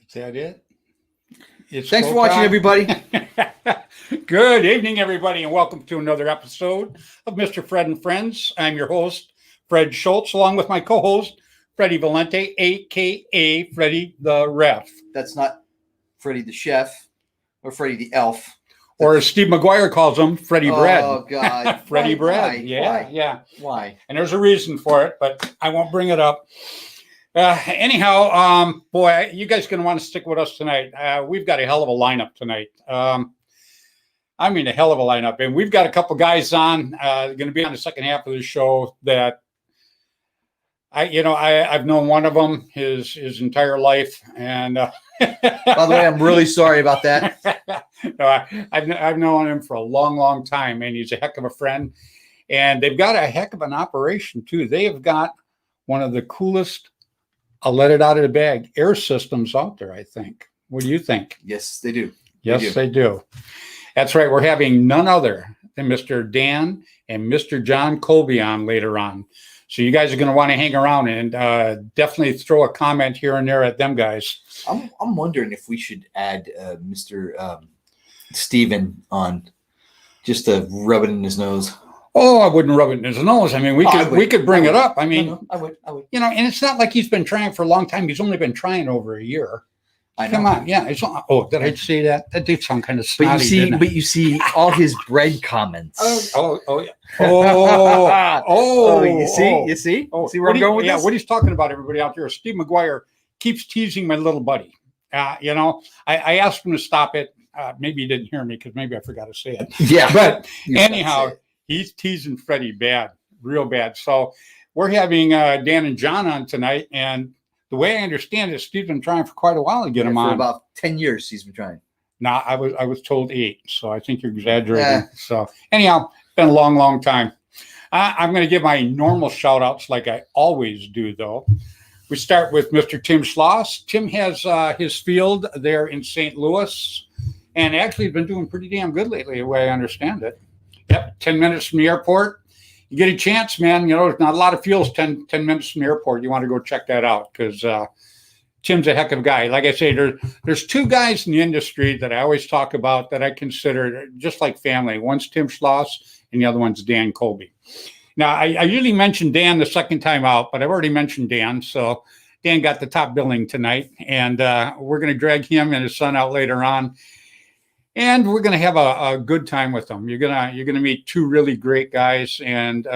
Is that it? Thanks for watching, everybody. Good evening, everybody, and welcome to another episode of Mr. Fred and Friends. I'm your host, Fred Schultz, along with my co-host, Freddy Valente, a.k.a. Freddy the Ref. That's not Freddy the Chef or Freddy the Elf. Or as Steve McGuire calls him, Freddy Bread. Oh, God. Freddy Bread. Why? Yeah. Why? And there's a reason for it, but I won't bring it up. Anyhow, boy, you guys are going to want to stick with us tonight. We've got a hell of a lineup tonight. I mean, a hell of a lineup. And we've got a couple guys on, going to be on the second half of the show that I've known one of them his entire life. And by the way, I'm really sorry about that. No, I've known him for a long, long time, and he's a heck of a friend. And they've got a heck of an operation, too. They have got one of the coolest, I'll let it out of the bag, air systems out there, I think. What do you think? Yes, they do. Yes, they do. That's right. We're having none other than Mr. Dan and Mr. John Colby on later on. So you guys are going to want to hang around and definitely throw a comment here and there at them guys. I'm wondering if we should add Mr. Steven on just to rub it in his nose. Oh, I wouldn't rub it in his nose. I mean, we could bring it up. I mean, no, I would. And it's not like he's been trying for a long time. He's only been trying over a year. I know. Come on, yeah. Did I say that? That did sound kind of snotty. But you see all his bread comments. Oh, yeah. You see where I'm going with this? Yeah, what he's talking about, everybody out there. Steve McGuire keeps teasing my little buddy. I asked him to stop it. Maybe he didn't hear me because maybe I forgot to say it. Yeah. But anyhow, he's teasing Freddy bad, real bad. So we're having Dan and John on tonight, and the way I understand it, Steve's been trying for quite a while to get him on. For about 10 years, he's been trying. No, I was told 8, so I think you're exaggerating. Yeah. So anyhow, it's been a long, long time. I'm going to give my normal shout-outs like I always do, though. We start with Mr. Tim Schloss. Tim has his field there in St. Louis, and actually has been doing pretty damn good lately, the way I understand it. Yep, 10 minutes from the airport. You get a chance, man. There's not a lot of fields 10 minutes from the airport. You want to go check that out because Tim's a heck of a guy. Like I say, there's 2 guys in the industry that I always talk about that I consider just like family. One's Tim Schloss and the other one's Dan Colby. Now, I usually mention Dan the second time out, but I've already mentioned Dan. So Dan got the top billing tonight, and we're going to drag him and his son out later on. And we're going to have a good time with them. You're gonna meet 2 really great guys, and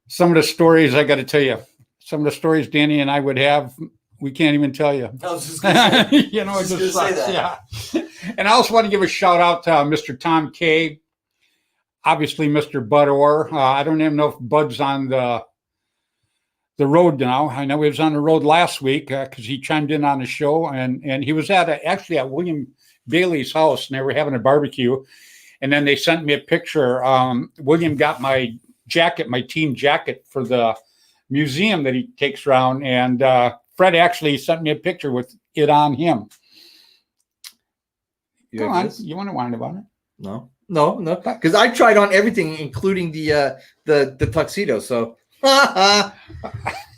some of the stories I got to tell you, some of the stories Danny and I would have, we can't even tell you. I was just gonna say, it just sucks. Yeah. And I also want to give a shout out to Mr. Tom K, obviously Mr. Bud Orr. I don't even know if Bud's on the road now. I know he was on the road last week because he chimed in on the show, and he was actually at William Bailey's house, and they were having a barbecue, and then they sent me a picture. William got my jacket, my team jacket for the museum that he takes around, and Fred actually sent me a picture with it on him. Come on, you want to whine about it? No, because I tried on everything, including the tuxedo. So.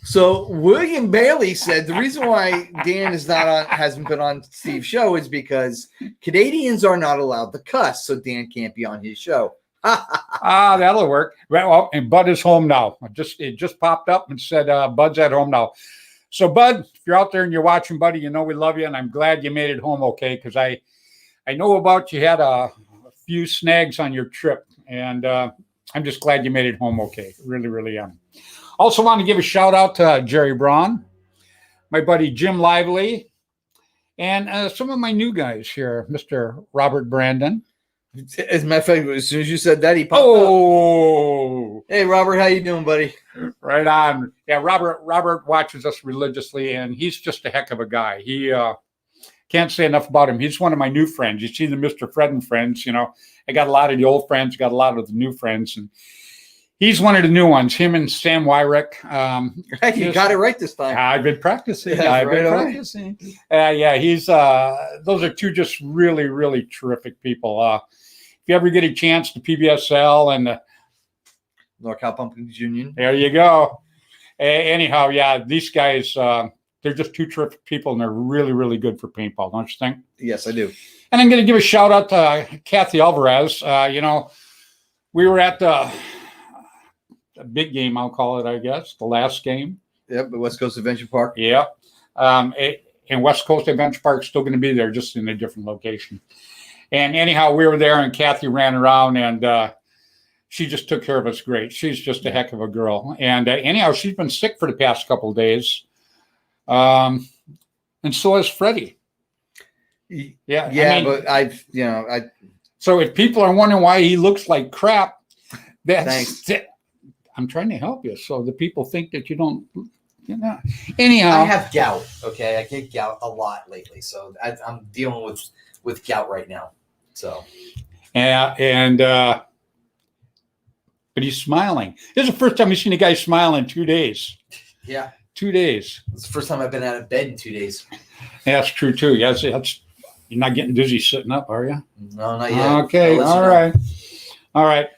So William Bailey said the reason why Dan hasn't been on Steve's show is because Canadians are not allowed to cuss, so Dan can't be on his show. That'll work. Well, and Bud is home now. It just popped up and said Bud's at home now. So Bud, if you're out there and you're watching, buddy, we love you, and I'm glad you made it home okay, because I know about you had a few snags on your trip, and I'm just glad you made it home okay. Really, really am. Also want to give a shout out to Jerry Braun, my buddy Jim Lively, and some of my new guys here, Mr. Robert Brandon. As a matter of fact, as soon as you said that, he popped up. Hey, Robert, how you doing, buddy? Right on. Yeah, Robert watches us religiously, and he's just a heck of a guy. He can't say enough about him. He's one of my new friends. You see the Mr. Fred and Friends, I got a lot of the old friends, got a lot of the new friends, and he's one of the new ones, him and Sam Wyrick. You got it right this time. I've been practicing. He's those are 2 just really, really terrific people. If you ever get a chance to PBSL and the NorCal Pumpkins Union. There you go. Anyhow, yeah, these guys, they're just two terrific people, and they're really, really good for paintball, don't you think? Yes, I do. And I'm going to give a shout out to Kathy Alvarez. We were at the big game, I'll call it, I guess, the last game. Yep, the West Coast Adventure Park. Yeah. And West Coast Adventure Park's still going to be there, just in a different location. And anyhow, we were there, and Kathy ran around, and she just took care of us great. She's just a heck of a girl. And anyhow, she's been sick for the past couple of days. And so has Freddy. Yeah. But So if people are wondering why he looks like crap, Thanks. I'm trying to help you. So the people think that you don't, anyhow. I have gout. Okay. I get gout a lot lately. So I'm dealing with gout right now. So. But he's smiling. This is the first time we've seen a guy smile in 2 days. Yeah. 2 days. It's the first time I've been out of bed in 2 days. Yeah, that's true too. Yes, you're not getting dizzy sitting up, are you? No, not yet. Okay. All right.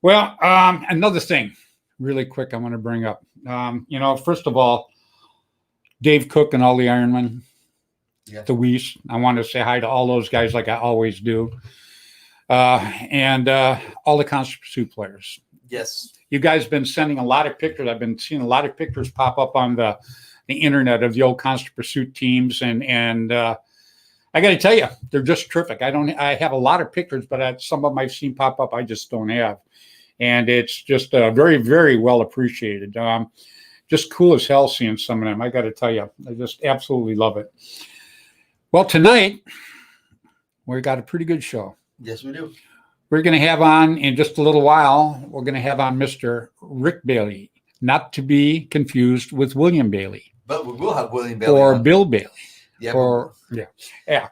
Well, another thing, really quick, I want to bring up. First of all, Dave Cook and all the Ironmen, the Weiss. I want to say hi to all those guys, like I always do, and all the Constant Pursuit players. Yes. You guys been sending a lot of pictures. I've been seeing a lot of pictures pop up on the internet of the old Constant Pursuit teams, and I got to tell you, they're just terrific. I have a lot of pictures, but some of them I've seen pop up, I just don't have, and it's just very, very well appreciated. Just cool as hell seeing some of them. I got to tell you, I just absolutely love it. Well, tonight we got a pretty good show. Yes, we do. We're going to have on, in just a little while, we're going to have on Mr. Rick Bailey, not to be confused with William Bailey. But we will have William Bailey or on. Bill Bailey. Yeah. Yeah.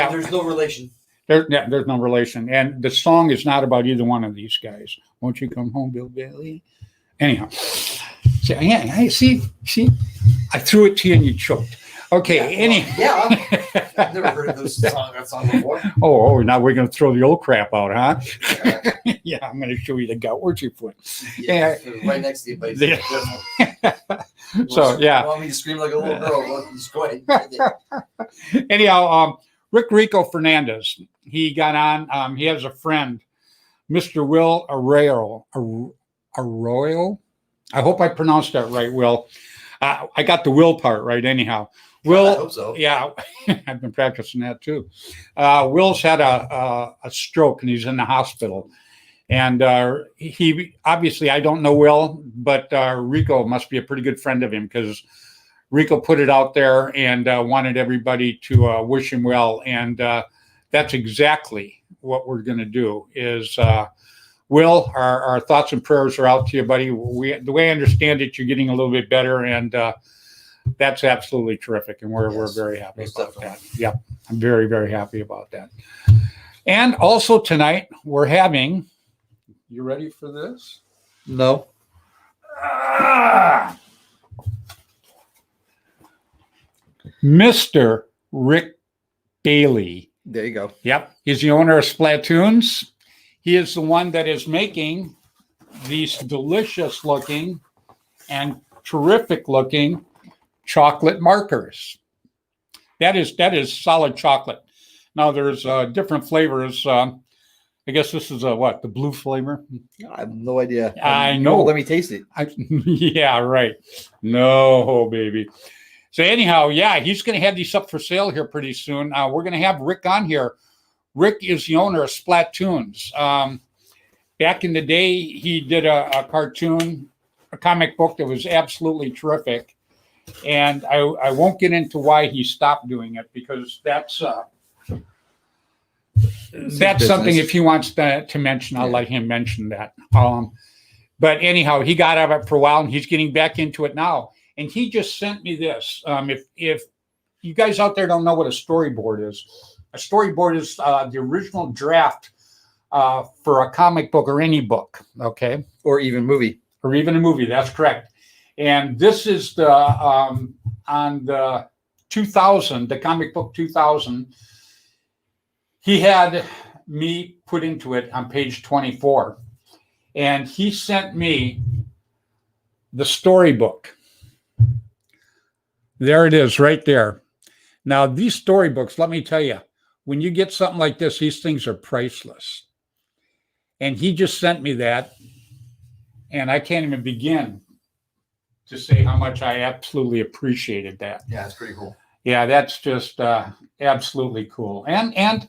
There's no relation. There's no relation. And the song is not about either one of these guys. Won't you come home, Bill Bailey? Anyhow. See, I threw it to you and you choked. Okay. I've never heard of that song before. Oh, now we're going to throw the old crap out, huh? Yeah, I'm going to show you the gut worship foot. Yeah, right next to you, buddy. So, yeah. You want me to scream like a little girl? Well, just go ahead. Anyhow, Rick Rico Fernandez, he got on. He has a friend, Mr. Will Arroyo. I hope I pronounced that right, Will. I got the Will part right, anyhow. Will, I hope so. Yeah, I've been practicing that too. Will's had a stroke and he's in the hospital. And he obviously, I don't know Will, but Rico must be a pretty good friend of him, because Rico put it out there and wanted everybody to wish him well. And that's exactly what we're going to do is, Will, our thoughts and prayers are out to you, buddy. The way I understand it, you're getting a little bit better, and that's absolutely terrific. And we're very happy about that. Yeah, I'm very, very happy about that. And also tonight, we're having, you ready for this? No. Mr. Rick Bailey. There you go. Yep. He's the owner of Splatoons. He is the one that is making these delicious looking and terrific looking chocolate markers. That is solid chocolate. Now there's different flavors. I guess this is the blue flavor. I have no idea. I know. Let me taste it. Yeah, right. No, baby. So anyhow, yeah, he's going to have these up for sale here pretty soon. We're going to have Rick on here. Rick is the owner of Splatoons. Back in the day, he did a cartoon, a comic book that was absolutely terrific. And I won't get into why he stopped doing it, because that's something, if he wants to mention, I'll let him mention that. But anyhow, he got out of it for a while, and he's getting back into it now. And he just sent me this. If you guys out there don't know what a storyboard is, a storyboard is the original draft for a comic book or any book, okay? Or even movie. Or even a movie, that's correct. And this is the on the 2000, the comic book 2000. He had me put into it on page 24. And he sent me the storybook There it is right there. Now, these storybooks, let me tell you, when you get something like this, these things are priceless. And he just sent me that. And I can't even begin to say how much I absolutely appreciated that. Yeah, it's pretty cool. Yeah, that's just absolutely cool. And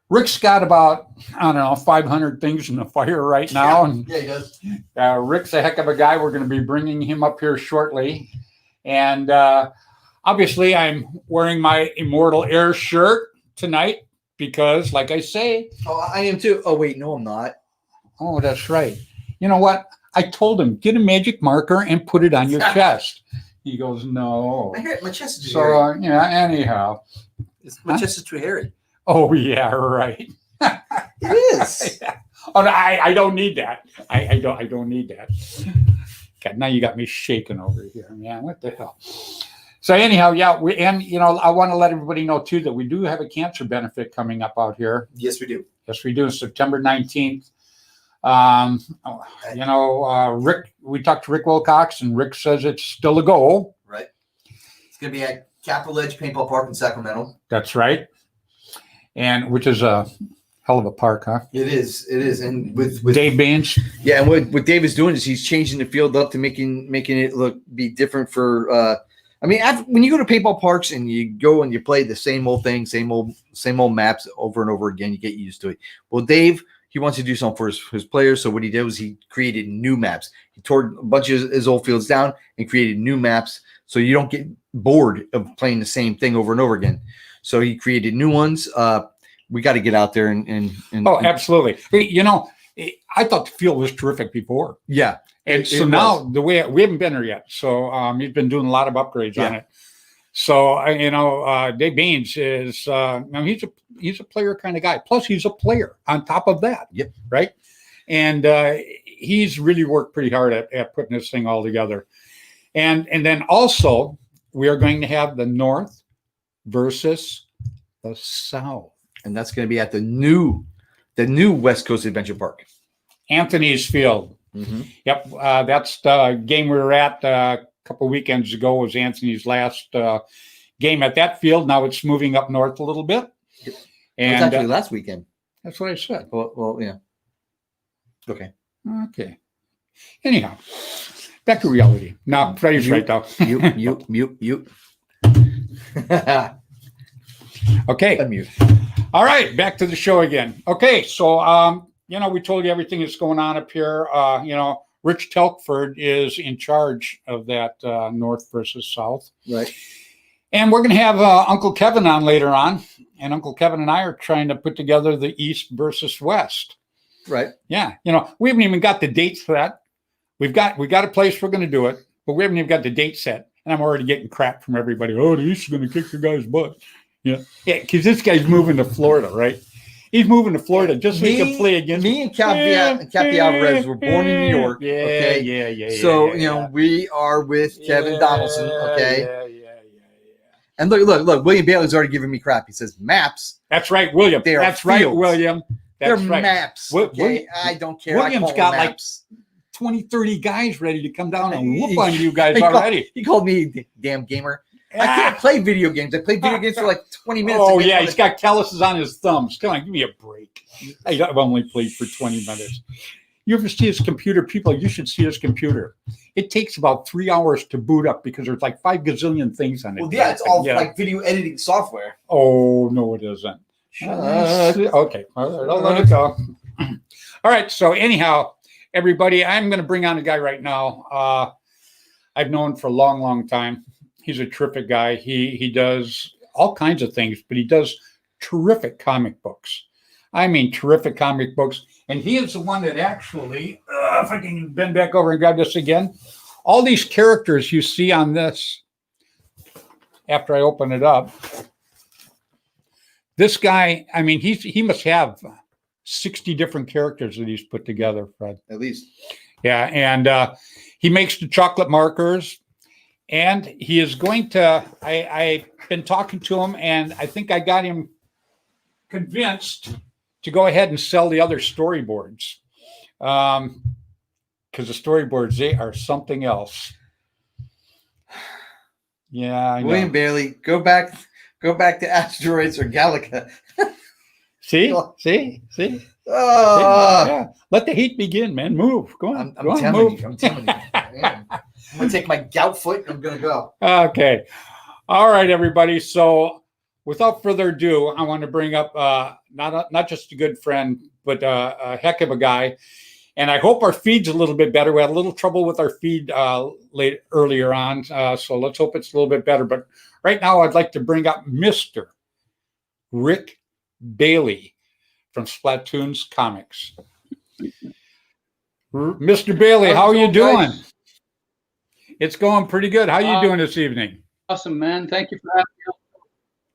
Rick's got about, I don't know, 500 things in the fire right now. And Yeah, he does. Rick's a heck of a guy. We're going to be bringing him up here shortly. And obviously, I'm wearing my Immortal Air shirt tonight because, like I say. Oh, I am too. Oh, wait, no, I'm not. Oh, that's right. You know what? I told him, get a magic marker and put it on your chest. He goes, no. My chest is too hairy. Yeah, anyhow. My chest is too hairy. Oh, yeah, right. It is. Yeah. Oh, no, I don't need that. I don't need that. God, now you got me shaking over here, man. What the hell? So anyhow, yeah, I want to let everybody know too that we do have a cancer benefit coming up out here. Yes, we do. Yes, we do. September 19th. Rick, we talked to Rick Wilcox, and Rick says it's still a goal. Right. It's going to be at Capitol Edge Paintball Park in Sacramento. That's right. And which is a hell of a park, huh? It is. And with Dave Baines. Yeah, and what Dave is doing is he's changing the field up to making it be different for. When you go to paintball parks and you go and you play the same old thing, same old maps over and over again, you get used to it. Well, Dave, he wants to do something for his players. So what he did was he created new maps. He tore a bunch of his old fields down and created new maps so you don't get bored of playing the same thing over and over again. So he created new ones. We got to get out there and absolutely. I thought the field was terrific before. Yeah. And so now the way we haven't been there yet. So he's been doing a lot of upgrades on it. So, Dave Baines is, he's a player kind of guy. Plus, he's a player on top of that. Yep. Right. And he's really worked pretty hard at putting this thing all together. And then also, we are going to have the North versus the South. And that's going to be at the new West Coast Adventure Park. Anthony's Field. Mm-hmm. Yep. That's the game we were at a couple of weekends ago was Anthony's last game at that field. Now it's moving up north a little bit. Yep. And it was actually last weekend. That's what I said. Well, yeah. Okay. Anyhow, back to reality. Now, Freddy's right, though. Mute. Okay. Unmute. All right. Back to the show again. Okay. So, we told you everything that's going on up here. Rich Telkford is in charge of that North versus South. Right. And we're going to have Uncle Kevin on later on. And Uncle Kevin and I are trying to put together the East versus West. Right. Yeah. We haven't even got the dates for that. We got a place we're going to do it, but we haven't even got the date set. And I'm already getting crap from everybody. Oh, the East is going to kick your guy's butt. Yeah. Because this guy's moving to Florida, right? He's moving to Florida just so he can play against me. And Cappy Alvarez were born in New York. Yeah, okay? Yeah. So, we are with Kevin Donaldson, okay? Yeah. And look, William Bailey's already giving me crap. He says maps. That's right, William. That's right, William. They're right. Maps. Okay? I don't care. William's got maps. like 20, 30 guys ready to come down and whoop on you guys already. He called me damn gamer. I can't play video games. I play video games for like 20 minutes. Oh, yeah. He's got calluses on his thumbs. Come on, give me a break. I've only played for 20 minutes. You ever see his computer? People, you should see his computer. It takes about 3 hours to boot up because there's like 5 gazillion things on it. Well, yeah, it's all like video editing software. Oh, no, it isn't. Okay. I'll let it go. All right. So anyhow, everybody, I'm going to bring on a guy right now. I've known for a long, long time. He's a terrific guy. He does all kinds of things, but he does terrific comic books. I mean, terrific comic books. And he is the one that actually, if I can bend back over and grab this again, all these characters you see on this, after I open it up, this guy, I mean, he must have 60 different characters that he's put together, Fred. At least. Yeah, and he makes the chocolate markers. And he is going to, I've been talking to him, and I think I got him convinced to go ahead and sell the other storyboards. Because the storyboards, they are something else. Yeah, I know. William Bailey, go back to Asteroids or Galaga. See? Oh, Yeah. Let the heat begin, man. Move. Go on. I'm Go on, telling move. you. I'm telling you. Man. I'm gonna take my gout foot and I'm gonna go. Okay. All right, everybody. So, without further ado, I want to bring up not just a good friend, but a heck of a guy. And I hope our feed's a little bit better. We had a little trouble with our feed earlier on, so let's hope it's a little bit better. But right now, I'd like to bring up Mr. Rick Bailey from Splatoon's Comics. Mr. Bailey, how are you doing? Guys? It's going pretty good. How are you doing this evening? Awesome, man. Thank you for having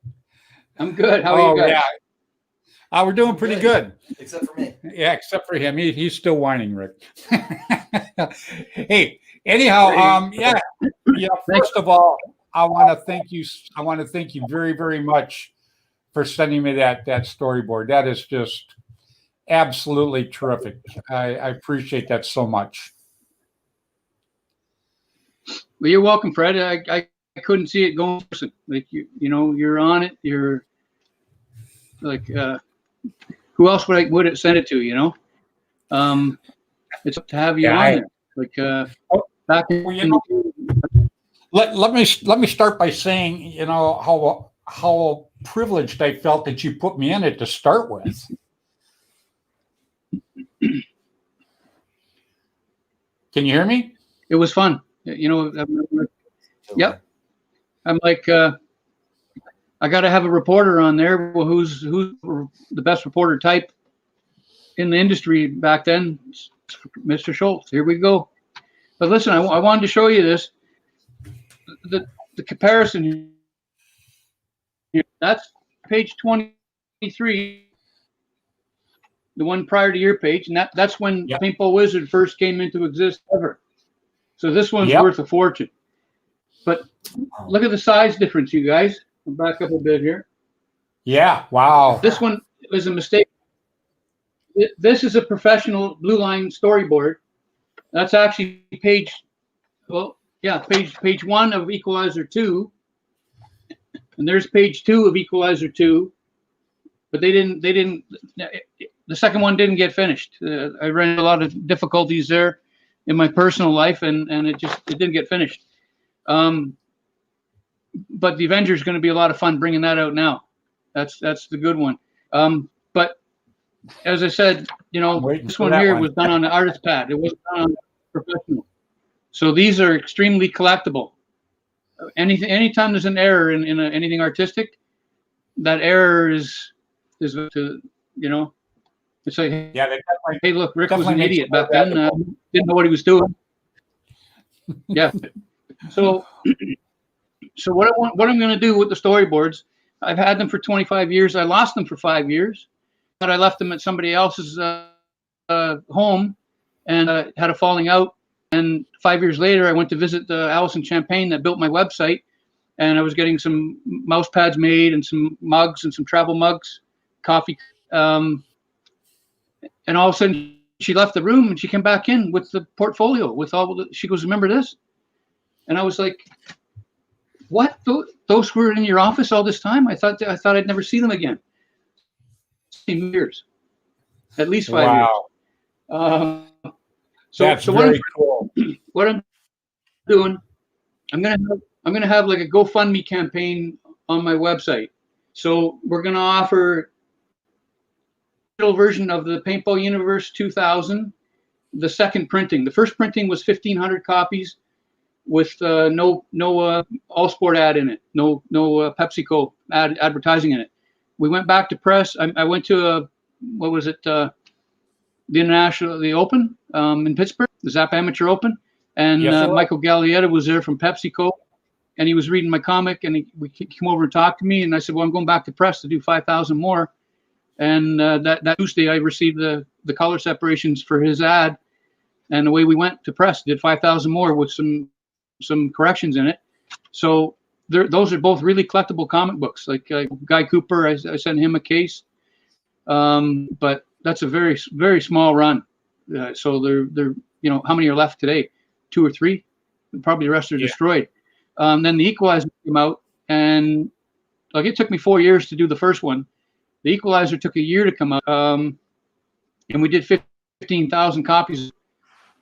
me. I'm good. How are you guys? Yeah. We're doing pretty good. Except for me. Yeah, except for him. He's still whining, Rick. Hey, anyhow, first of all, I want to thank you. I want to thank you very, very much for sending me that storyboard. That is just absolutely terrific. I appreciate that so much. Well, you're welcome, Fred. I couldn't see it going. Like you're on it. You're like, who else would it send it to? It's up to have you on there. Like back in. Let me start by saying, how privileged I felt that you put me in it to start with. Can you hear me? It was fun. Yep. I'm like, I got to have a reporter on there. Well, who's the best reporter type in the industry back then? Mr. Schultz. Here we go. But listen, I wanted to show you this. The comparison here. That's page 23, the one prior to your page, and that's when Paintball Wizard first came into existence ever. So this one's worth a fortune. But look at the size difference, you guys. I'll back up a bit here. Yeah, wow. This one is a mistake. This is a professional blue line storyboard. That's actually page 1 of Equalizer 2. And there's page 2 of Equalizer 2. But the second one didn't get finished. I ran into a lot of difficulties there in my personal life, and it didn't get finished. But the Avengers is going to be a lot of fun bringing that out now. That's the good one. But as I said, this one here was done on the artist pad. It wasn't done on professional. So these are extremely collectible. Anytime there's an error in anything artistic, that error is it's like, hey, look, Rick was an idiot back then. Didn't know what he was doing. Yeah. So what I'm going to do with the storyboards, I've had them for 25 years. I lost them for 5 years, but I left them at somebody else's home and had a falling out. And 5 years later, I went to visit Allison Champagne that built my website, and I was getting some mouse pads made and some mugs and some travel mugs, coffee. And all of a sudden, she left the room and she came back in with the portfolio with she goes, remember this? And I was like, what? Those were in your office all this time? I thought I'd never see them again. 15 years, at least 5 years. That's very cool. What I'm doing, I'm gonna have like a GoFundMe campaign on my website. So we're gonna offer version of the Paintball Universe 2000, the second printing. The first printing was 1,500 copies with no All Sport ad in it, no PepsiCo advertising in it. We went back to press. I went to the Open in Pittsburgh, the Zap Amateur Open, and Michael Gallietta was there from PepsiCo, and he was reading my comic, and he came over and talked to me, and I said, well, I'm going back to press to do 5,000 more. And that Tuesday, I received the color separations for his ad, and away we went to press. Did 5,000 more with some corrections in it. So those are both really collectible comic books. Like Guy Cooper, I sent him a case, but that's a very, very small run. So they're how many are left today? 2 or 3. Probably the rest are destroyed. Then the Equalizer came out, and like it took me 4 years to do the first one. The Equalizer took a year to come out, and we did 15,000 copies.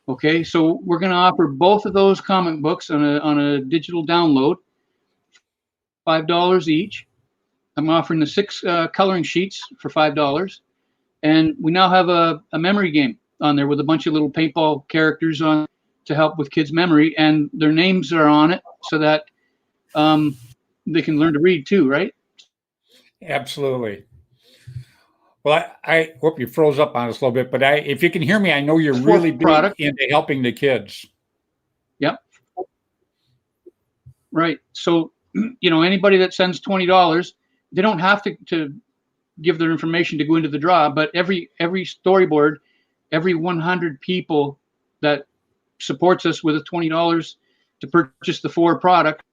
Okay, so we're going to offer both of those comic books on a digital download, $5 each. I'm offering the 6 coloring sheets for $5, and we now have a memory game on there with a bunch of little paintball characters on to help with kids' memory, and their names are on it so that they can learn to read too, right? Absolutely. Well, I hope you froze up on us a little bit, but if you can hear me, I know you're really big into helping the kids. Yep. Right. So, anybody that sends $20, they don't have to give their information to go into the draw, but every storyboard, every 100 people that supports us with a $20 to purchase the 4 product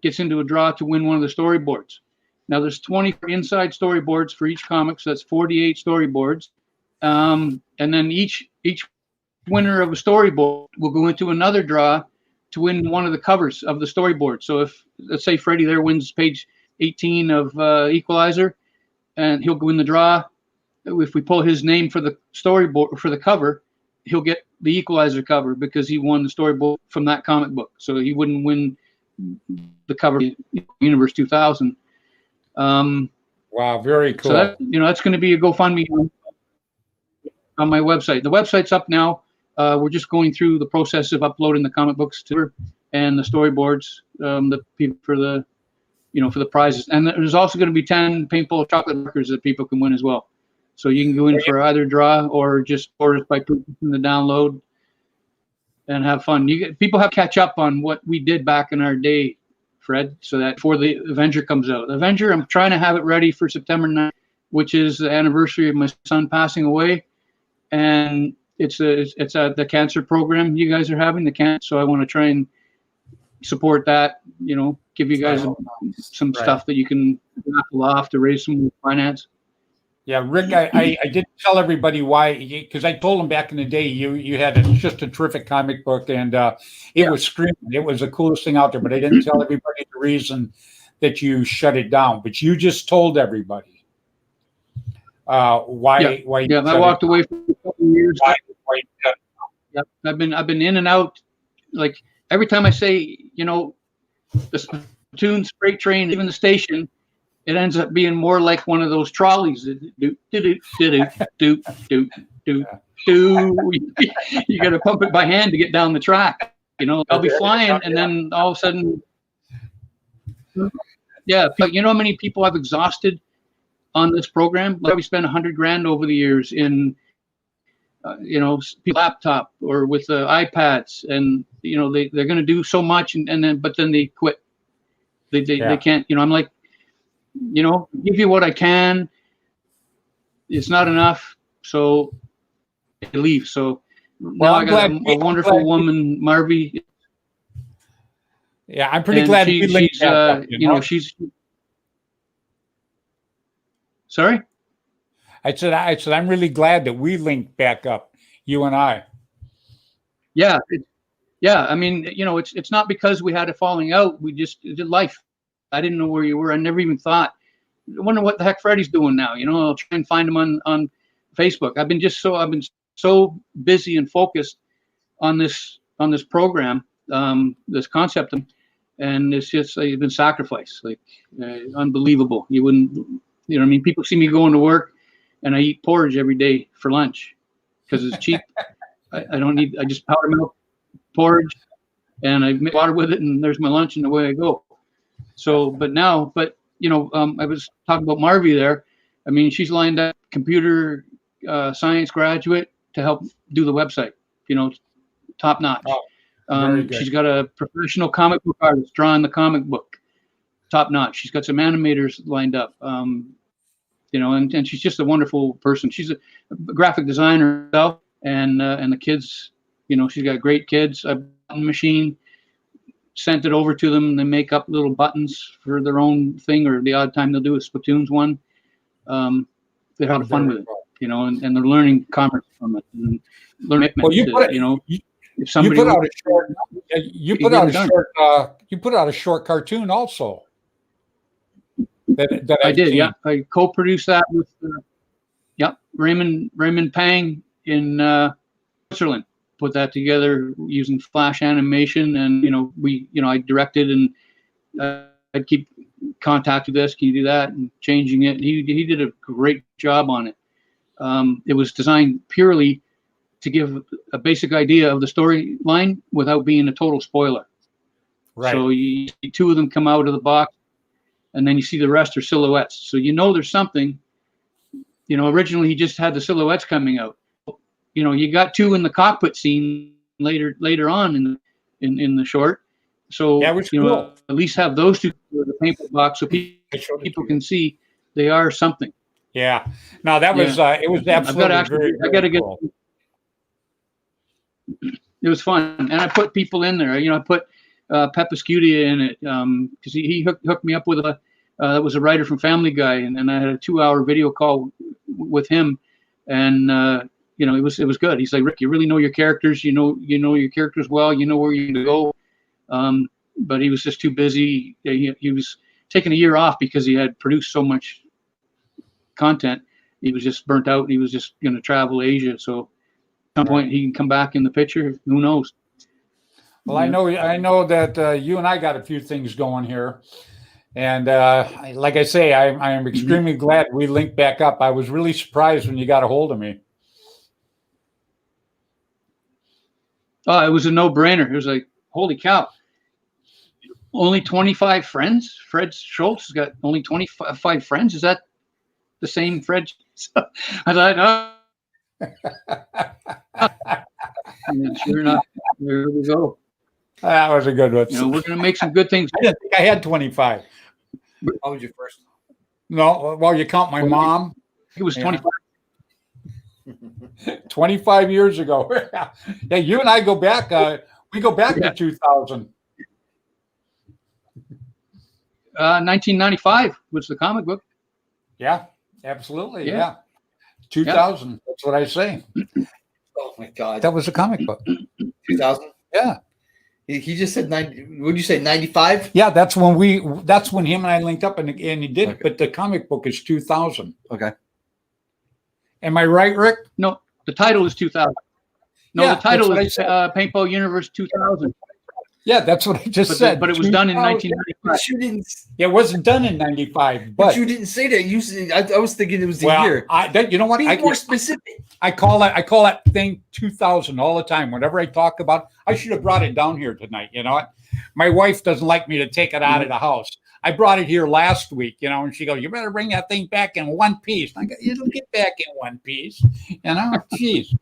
gets into a draw to win one of the storyboards. Now there's 20 inside storyboards for each comic, so that's 48 storyboards. And then each winner of a storyboard will go into another draw to win one of the covers of the storyboard. So if, let's say Freddy there wins page 18 of Equalizer, and he'll go in the draw. If we pull his name for the storyboard for the cover, he'll get the Equalizer cover because he won the storyboard from that comic book. So he wouldn't win the cover Universe 2000. Wow, very cool. So that, that's going to be a GoFundMe on my website. The website's up now. We're just going through the process of uploading the comic books to her and the storyboards, the people for the, for the prizes. And there's also going to be 10 paintball chocolate markers that people can win as well. So you can go in for either draw or just order by purchasing the download and have fun. People have to catch up on what we did back in our day, Fred, so that before the Avenger comes out. The Avenger, I'm trying to have it ready for September 9th, which is the anniversary of my son passing away. And it's the cancer program you guys are having, the cancer. So I want to try and support that, give you guys some stuff that you can raffle off to raise some finance. Yeah, Rick, I didn't tell everybody why, because I told them back in the day you had just a terrific comic book, and it was screaming. It was the coolest thing out there, but I didn't tell everybody the reason that you shut it down. But you just told everybody why. Yeah, I walked away for a couple of years. Yep, I've been in and out. Like every time I say, the platoon freight train, even the station, it ends up being more like one of those trolleys. You got to pump it by hand to get down the track. I'll be flying, and then all of a sudden, how many people I've exhausted on this program? Like we spent $100,000 over the years in, laptop or with iPads, and they're going to do so much, but then they quit. They can't. I'm like, give you what I can. It's not enough, so I leave. So now I got a wonderful woman, Marvy. Yeah, I'm pretty glad she's she's. Sorry? I said I'm really glad that we linked back up, you and I. Yeah. I mean, it's not because we had a falling out. We just did life. I didn't know where you were. I never even thought. I wonder what the heck Freddy's doing now. I'll try and find him on Facebook. I've been so busy and focused on this program, this concept, and it's just it's been sacrificed, like unbelievable. You wouldn't, people see me going to work, and I eat porridge every day for lunch because it's cheap. I don't need. I just powder milk porridge, and I make water with it, and there's my lunch, and away I go. So, but I was talking about Marvy there. I mean, she's lined up computer science graduate to help do the website, top notch. Oh, she's got a professional comic book artist drawing the comic book, top notch. She's got some animators lined up, and she's just a wonderful person. She's a graphic designer herself, and the kids, she's got great kids, a button machine. Sent it over to them. They make up little buttons for their own thing, or the odd time they'll do a Splatoons one. They're having fun with it, and they're learning commerce from it. And learning, if You somebody put out would- a short. You put out a short. You put out a short cartoon also. That I I've did, seen. yeah. I co-produced that with, Raymond Pang in Switzerland. Put that together using Flash animation, and I directed, and I'd keep contact with this. Can you do that? And changing it. And he did a great job on it. It was designed purely to give a basic idea of the storyline without being a total spoiler. Right. So you see two of them come out of the box, and then you see the rest are silhouettes. So there's something. Originally he just had the silhouettes coming out. You got two in the cockpit scene later on in the short. So Yeah, it was cool. at least have those two in the paintball box so people can see they are something. Yeah. No, that was it was absolutely very cool. It was fun, and I put people in there. I put Pep Escudia in it because he hooked me up with that was a writer from Family Guy, and I had a 2-hour video call with him, and it was good. He's like, Rick, you really know your characters. You know your characters well. You know where you're going to go. But he was just too busy. He was taking a year off because he had produced so much content. He was just burnt out. He was just going to travel Asia. So at some point he can come back in the picture. Who knows? Well, I know that you and I got a few things going here, and like I say, I am extremely glad we linked back up. I was really surprised when you got a hold of me. Oh, it was a no-brainer. It was like, holy cow! Only 25 friends. Fred Schultz has got only 25 friends. Is that the same Fred? I thought, and sure enough, there we go. That was a good one. We're going to make some good things. I didn't think I had 25. What was your first? No, well, you count my mom. It was 25. 25 years ago. Yeah, you and I go back. We go back to 2000. 1995 was the comic book. Yeah, absolutely. Yeah. Yeah. 2000. Yeah. That's what I say. Oh my God. That was a comic book. 2000? Yeah. He just said 90. Would you say 95? Yeah, that's when him and I linked up and he did it. But the comic book is 2000. Okay. Am I right, Rick? No, the title is 2000. No, Yeah, the title that's is Paintball Universe 2000. Yeah, that's what I just said. But it was done in 1995. But you didn't. It wasn't done in 95. But you didn't say that. You said, I was thinking it was the year. You know what? Be more specific. I call that thing 2000 all the time. Whenever I talk about, I should have brought it down here tonight. You know what? My wife doesn't like me to take it out of the house. I brought it here last week, and she goes, "You better bring that thing back in one piece." And I go, "It'll get back in one piece," Jeez.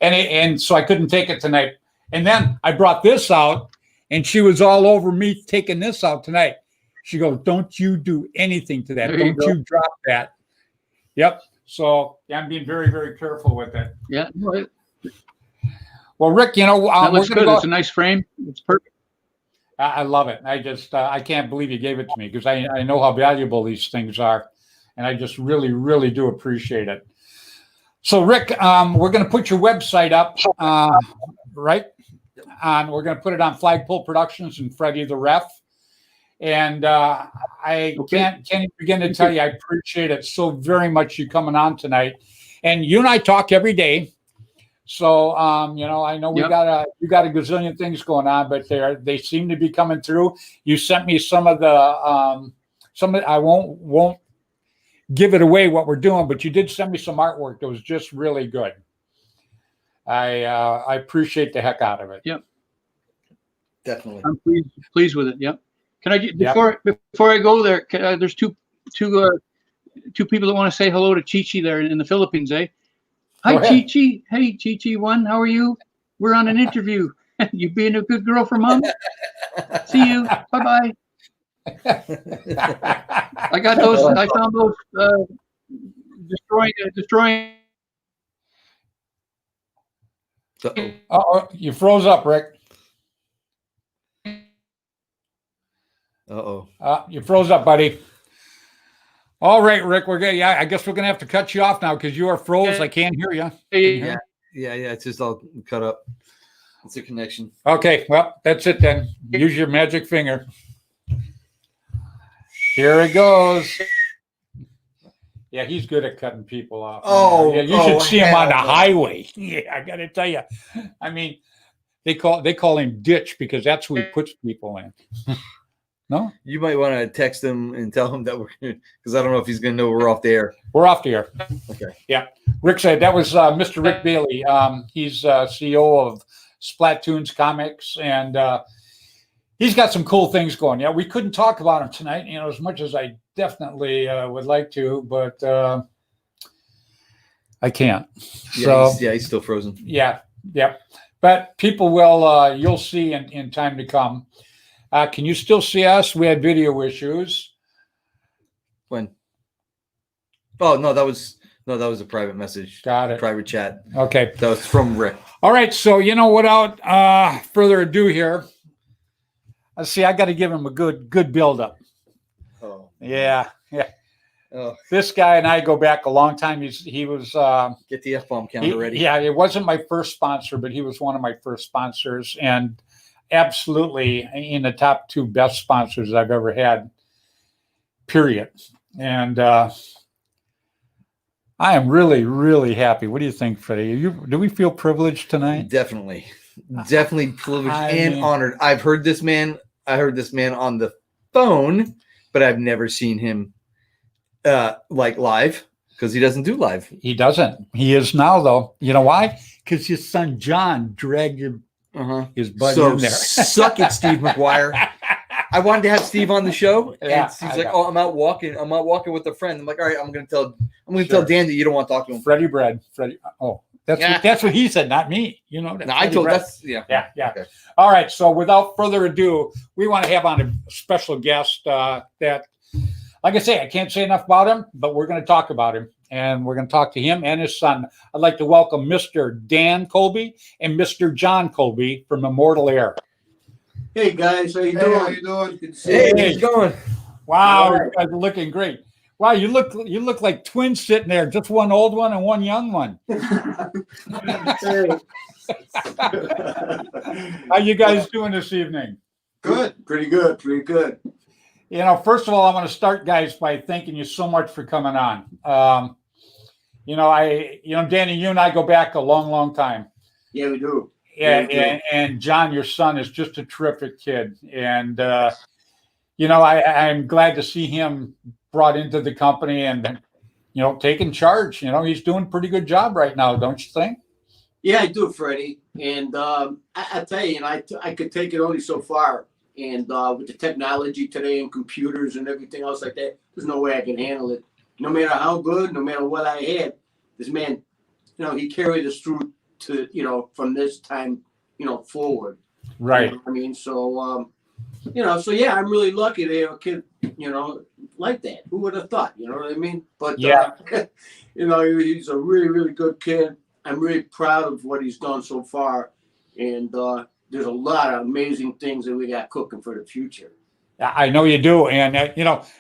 And so I couldn't take it tonight. And then I brought this out, and she was all over me taking this out tonight. She goes, "Don't you do anything to that. Don't you drop that." Yep. So I'm being very, very careful with it. Yeah. Well, Rick, that looks good. It's a nice frame. It's perfect. I love it. I just I can't believe you gave it to me because I know how valuable these things are, and I just really, really do appreciate it. So, Rick, we're going to put your website up, right? We're going to put it on Flagpole Productions and Freddy the Ref. And I can't begin to tell you, I appreciate it so very much you coming on tonight. And you and I talk every day. So, I know you got a gazillion things going on, but they seem to be coming through. You sent me some of the, I won't give it away what we're doing, but you did send me some artwork that was just really good. I appreciate the heck out of it. Yep. Definitely. I'm pleased with it. Yep. Can I get before I go there? There's two people that want to say hello to Chi-Chi there in the Philippines, eh? Hi, Chi-Chi. Hey, Chi-Chi one. How are you? We're on an interview. You being a good girl for mom? See you. Bye-bye. I got those. I found those destroying. Oh, you froze up, Rick. You froze up, buddy. All right, Rick. I guess we're gonna have to cut you off now because you are froze. I can't hear you. Yeah. It's just all cut up. It's a connection. Okay, well, that's it then. Use your magic finger. Here it goes. Yeah, he's good at cutting people off. Oh, yeah, you should see him on the hell no. highway. Yeah, I got to tell you. I mean, they call him Ditch because that's who he puts people in. No, You might want to text him and tell him that we're because I don't know if he's going to know we're off the air. we're off the air. Okay. Yeah, Rick said that was Mr. Rick Bailey. He's CEO of Splatoons Comics, and he's got some cool things going. Yeah, we couldn't talk about him tonight, as much as I definitely would like to, but I can't. Yeah, So he's still frozen. yeah. But people will, you'll see in time to come. Can you still see us? We had video issues. When? Oh no, that was a private message. Got it. Private chat. Okay. That was from Rick. All right. So, without further ado here, let's see, I got to give him a good build up. Oh. Yeah. Oh. This guy and I go back a long time. He was Get the F-bomb counter ready. Yeah, it wasn't my first sponsor, but he was one of my first sponsors, and absolutely in the top 2 best sponsors I've ever had. Period. And I am really, really happy. What do you think, Freddie? Do we feel privileged tonight? Definitely privileged and honored. I heard this man on the phone, but I've never seen him like live because he doesn't do live. He doesn't. He is now, though. You know why? Because his son John dragged his butt in there. Suck it, Steve McGuire. I wanted to have Steve on the show, and Yeah, Steve's like, "Oh, I'm out walking with a friend." I'm like, "All right, I'm going to Sure. tell Dan that you don't want to talk to him." Freddie Bread. Freddie. Oh, that's what he said, not me. No, I told Bread. that's yeah. Okay. All right. So without further ado, we want to have on a special guest that, like I say, I can't say enough about him, but we're going to talk about him, and we're going to talk to him and his son. I'd like to welcome Mr. Dan Colby and Mr. John Colby from Immortal Air. Hey guys, how you doing? How you doing? Good to see Hey, you. how's it going? Wow, All right. you guys are looking great. Wow, you look like twins sitting there, just one old one and one young one. Hey. How you guys doing this evening? Good, pretty good, pretty good. First of all, I want to start, guys, by thanking you so much for coming on. Danny, you and I go back a long, long time. Yeah, we do. Yeah, and John, your son, is just a terrific kid, and I'm glad to see him brought into the company and taking charge. He's doing a pretty good job right now, don't you think? Yeah, I do, Freddie. And I tell you, I could take it only so far. And with the technology today and computers and everything else like that, there's no way I can handle it. No matter how good, no matter what I had, this man, he carried us through to from this time forward. Right. I mean, so yeah, I'm really lucky to have a kid like that. Who would have thought? You know what I mean? But yeah, he's a really, really good kid. I'm really proud of what he's done so far, and there's a lot of amazing things that we got cooking for the future. I know you do. And,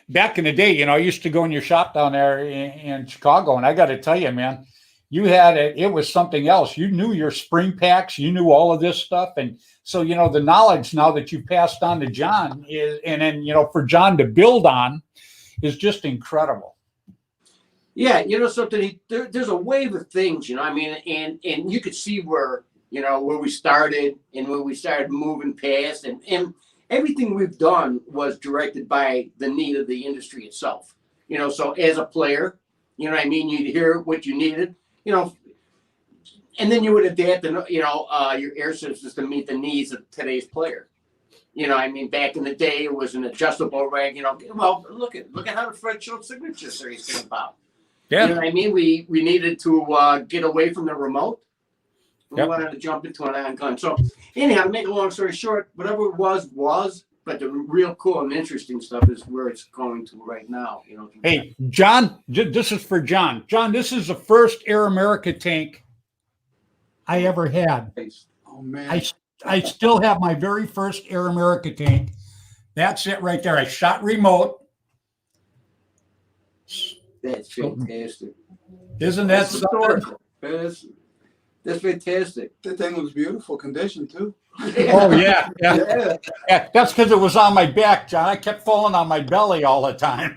back in the day, I used to go in your shop down there in Chicago, and I got to tell you, man, you had it was something else. You knew your spring packs, you knew all of this stuff. And so, the knowledge now that you passed on to John is, and then, for John to build on is just incredible. Yeah. Something, there's a wave of things, I mean, and you could see where we started and where we started moving past, and everything we've done was directed by the need of the industry itself. So as a player, what I mean, you'd hear what you needed, and then you would adapt, your air systems to meet the needs of today's player. I mean, back in the day, it was an adjustable rag. Well, look at how the Fred Show Signature Series came about. Yeah. You know what I mean? We needed to get away from the remote. We Yep. wanted to jump into an on gun. So anyhow, to make a long story short, whatever it was, but the real cool and interesting stuff is where it's going to right now. Hey, John, this is for John. John, this is the first Air America tank I ever had. Oh man. I still have my very first Air America tank. That's it right there. I shot remote. That's fantastic. Isn't that That's something? historical. That's fantastic. That thing was beautiful condition too. Oh yeah, yeah. Yeah. Yeah, that's because it was on my back, John. I kept falling on my belly all the time.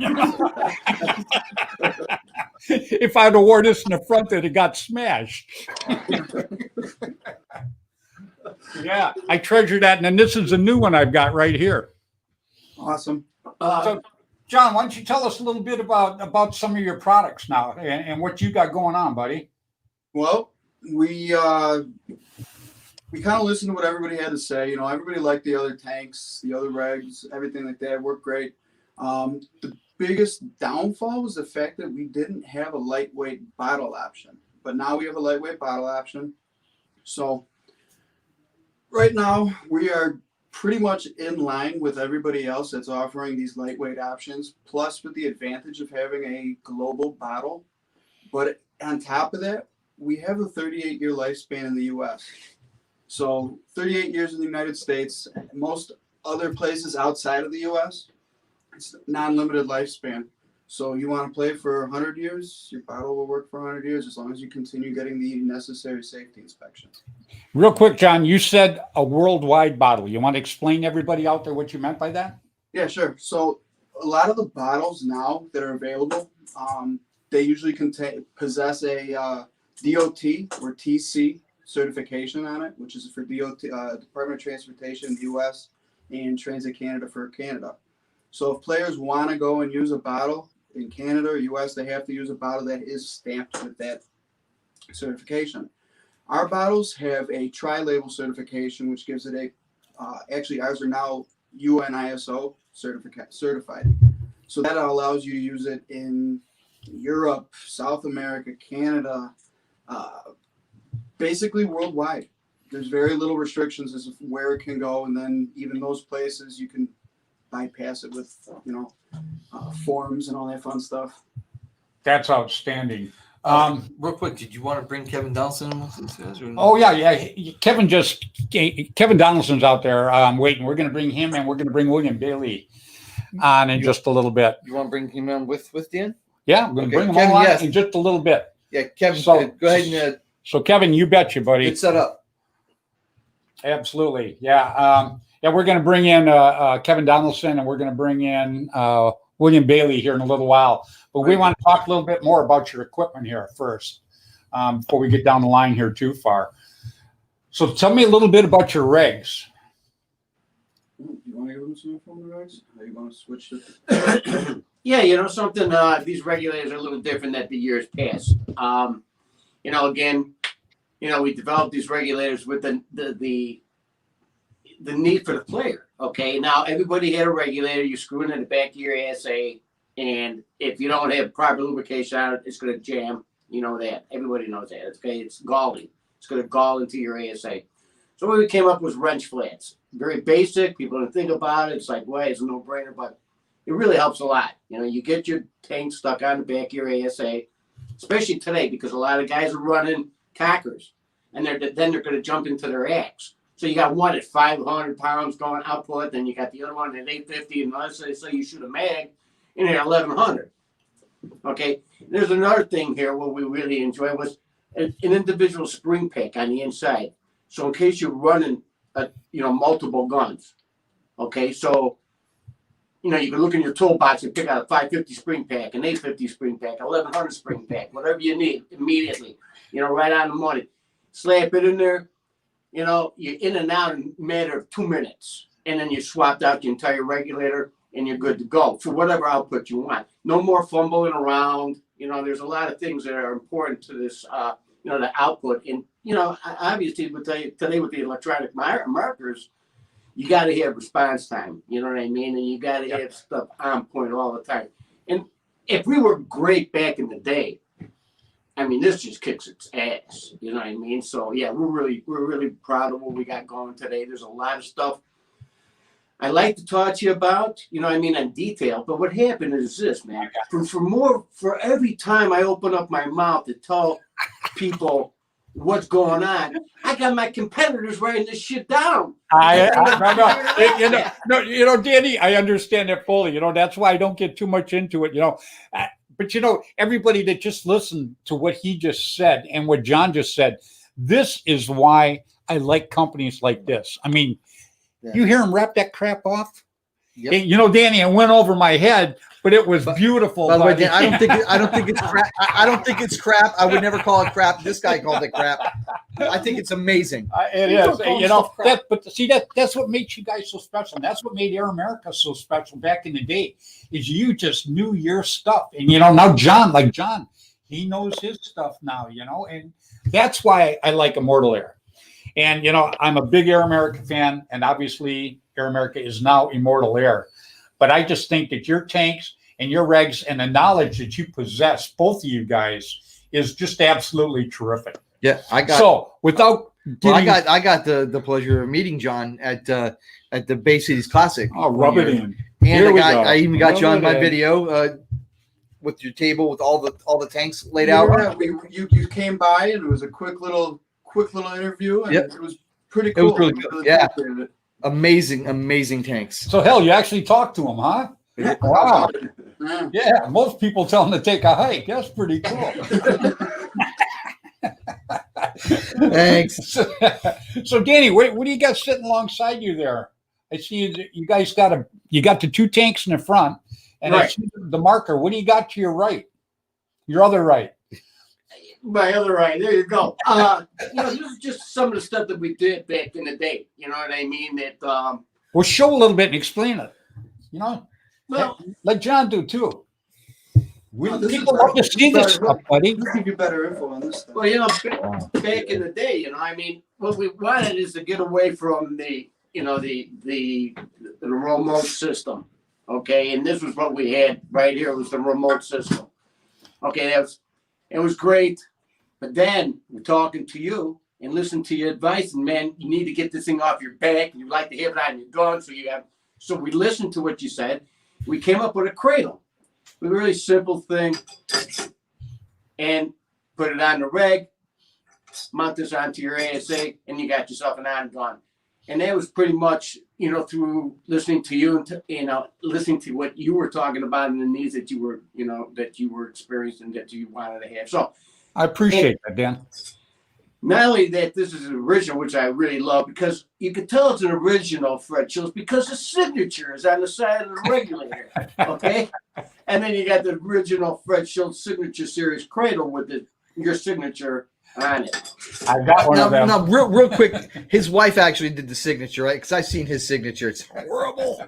If I'd have worn this in the front, it'd have got smashed. Yeah, I treasure that. And then this is a new one I've got right here. Awesome. So, John, why don't you tell us a little bit about some of your products now and what you got going on, buddy? Well, we kind of listened to what everybody had to say. You know, everybody liked the other tanks, the other regs, everything like that worked great. The biggest downfall was the fact that we didn't have a lightweight bottle option, but now we have a lightweight bottle option. So right now we are pretty much in line with everybody else that's offering these lightweight options, plus with the advantage of having a global bottle. But on top of that, we have a 38-year lifespan in the U.S. So 38 years in the United States. Most other places outside of the U.S., it's non-limited lifespan. So you want to play for 100 years, your bottle will work for 100 years as long as you continue getting the necessary safety inspections. Real quick, John, you said a worldwide bottle. You want to explain to everybody out there what you meant by that? Yeah, sure. So a lot of the bottles now that are available, they usually possess a DOT or TC certification on it, which is for DOT, Department of Transportation in the U.S. and Transit Canada for Canada. So if players want to go and use a bottle in Canada or U.S., they have to use a bottle that is stamped with that certification. Our bottles have a tri-label certification, which gives it actually ours are now UN ISO certified. So that allows you to use it in Europe, South America, Canada, basically worldwide. There's very little restrictions as to where it can go, and then even those places you can bypass it with, forms and all that fun stuff. That's outstanding. Real quick, did you want to bring Kevin Donaldson in with us, guys? Oh yeah. Kevin Donaldson's out there waiting. We're going to bring him and we're going to bring William Bailey on in just a little bit. You want to bring him on with Dan? Yeah, we're going to bring him Kevin, on yes. in just a little bit. Yeah, Kevin, So- go ahead and So Kevin, you betcha, buddy. get set up. Absolutely. Yeah. We're going to bring in Kevin Donaldson and we're going to bring in William Bailey here in a little while. But we want to talk a little bit more about your equipment here first before we get down the line here too far. So tell me a little bit about your regs. You want to give them some info on the regs? Are you going to switch to? Yeah, something, these regulators are a little different than the years past. Again, we developed these regulators with the need for the player. Okay, now everybody had a regulator. You screw it in the back of your ASA, and if you don't have proper lubrication on it, it's going to jam. You know that. Everybody knows that. Okay, it's galling. It's going to gall into your ASA. So what we came up with was wrench flats. Very basic. People don't think about it. It's like, well, it's a no-brainer, but it really helps a lot. You get your tank stuck on the back of your ASA, especially today because a lot of guys are running cockers, and then they're going to jump into their axe. So you got one at 500 pounds going output, then you got the other one at 850, and let's say you shoot a mag, and at 1100. Okay, there's another thing here what we really enjoy was an individual spring pack on the inside. So in case you're running, multiple guns, okay, so you can look in your toolbox and pick out a 550 spring pack, an 850 spring pack, 1100 spring pack, whatever you need immediately, right on the money. Slap it in there. You're in and out in a matter of 2 minutes, and then you swapped out the entire regulator, and you're good to go for whatever output you want. No more fumbling around. There's a lot of things that are important to this, the output. And, obviously, today with the electronic markers, you got to have response time. You know what I mean? And you got to have stuff on point all the time. And if we were great back in the day, this just kicks its ass. You know what I mean? So yeah, we're really proud of what we got going today. There's a lot of stuff I like to talk to you about, in detail. But what happened is this, man. For every time I open up my mouth to tell people what's going on, I got my competitors writing this shit down. Danny, I understand it fully. That's why I don't get too much into it. But everybody that just listened to what he just said and what John just said, This is why I like companies like this. I mean, you hear them wrap that crap off. Yep. And, you know, Danny, it went over my head, but it was beautiful. By the way, Dan, I don't think it's crap. I don't think it's crap. I would never call it crap. This guy called it crap. I think it's amazing. It is, you know. But see, that's what makes you guys so special. And that's what made Air America so special back in the day. Is you just knew your stuff, and you know now John, he knows his stuff now. You know, and that's why I like Immortal Air. And you know, I'm a big Air America fan, and obviously Air America is now Immortal Air. But I just think that your tanks and your regs and the knowledge that you possess, both of you guys, is just absolutely terrific. Yeah, I got the pleasure of meeting John at the Bay Cities Classic. Oh, rub it in. And I even got you on my video with your table with all the tanks laid out. You came by and it was a quick little interview, and it was pretty cool. It was really good. Yeah, amazing tanks. So hell, you actually talked to him, huh? Yeah. Wow. Yeah, most people tell him to take a hike. That's pretty cool. Thanks. So Danny, what do you got sitting alongside you there? I see you guys got the two tanks in the front, and I see the marker. What do you got to your right? Your other right. My other right. There you go. You know, this is just some of the stuff that we did back in the day. You know what I mean? That Well, show a little bit and explain it. You know, well, let John do too. People is love to see this stuff, buddy. I'll give you better info on this stuff. well, you know, back in the day, you know, I mean, what we wanted is to get away from the remote system. Okay, and this was what we had right here was the remote system. Okay, it was great. But then we're talking to you and listen to your advice, and man, you need to get this thing off your back, and you like to have it on your gun, so we listened to what you said. We came up with a cradle, a really simple thing, and put it on the reg, mount this onto your ASA, and you got yourself an on gun. And that was pretty much, you know, through listening to you and listening to what you were talking about and the needs that you were, you know, that you were experiencing, that you wanted to have. So I appreciate that, Dan. not only that, this is an original, which I really love, because you can tell it's an original Fred Schultz because the signature is on the side of the regulator. Okay, and then you got the original Fred Schultz signature series cradle with your signature on it. I got one of them. Now, real quick, his wife actually did the signature, right? Because I've seen his signature. It's horrible.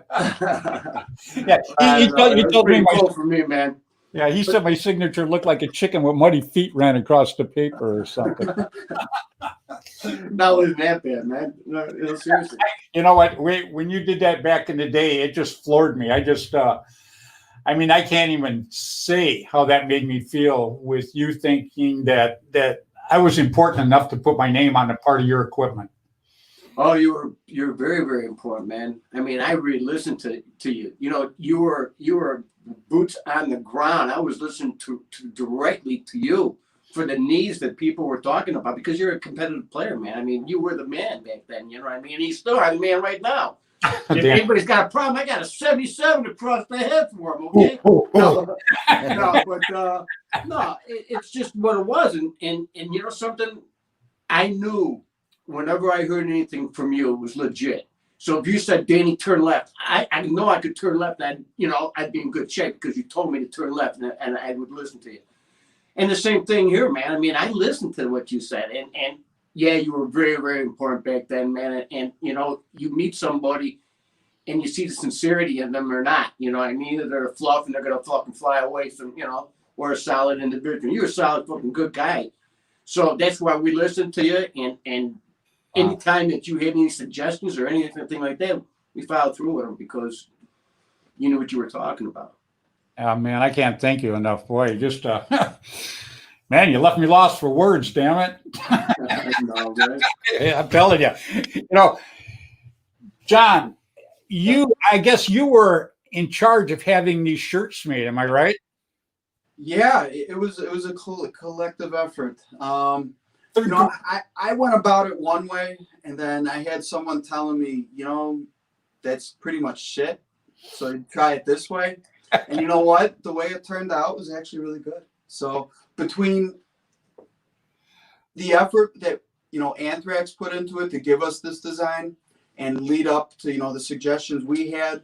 Yeah, he told me cool for me, man. Yeah, he said my signature looked like a chicken with muddy feet ran across the paper or something. That wasn't that bad, man. No, seriously. You know what? When you did that back in the day, it just floored me. I mean, I can't even say how that made me feel with you thinking that I was important enough to put my name on a part of your equipment. Oh, you're very, very important, man. I mean, I really listened to you. You know, you were boots on the ground. I was listening to directly to you for the needs that people were talking about, because you're a competitive player, man. I mean, you were the man back then, you know what I mean? And you still are the man right now. If anybody's got a problem, I got a 77 across the head for him, okay? It's just what it was. And you know something? I knew whenever I heard anything from you, it was legit. So if you said, Danny, turn left, I know I could turn left, and I'd be in good shape because you told me to turn left, and I would listen to you. And the same thing here, man. I mean, I listened to what you said, and yeah, you were very, very important back then, man. And you know, you meet somebody and you see the sincerity in them or not. You know what I mean? Either they're a fluff and they're gonna fucking fly away from, or a solid individual. You're a solid fucking good guy. So that's why we listened to you, and anytime that you had any suggestions or anything like that, we followed through with them because you knew what you were talking about. Man, I can't thank you enough. Boy, just man, you left me lost for words, damn it. I know, right? I'm telling you. John, I guess you were in charge of having these shirts made, am I right? Yeah, it was a collective effort. I went about it one way, and then I had someone telling me, that's pretty much shit. So you try it this way. And you know what? The way it turned out was actually really good. So between the effort that Anthrax put into it to give us this design and lead up to, the suggestions we had.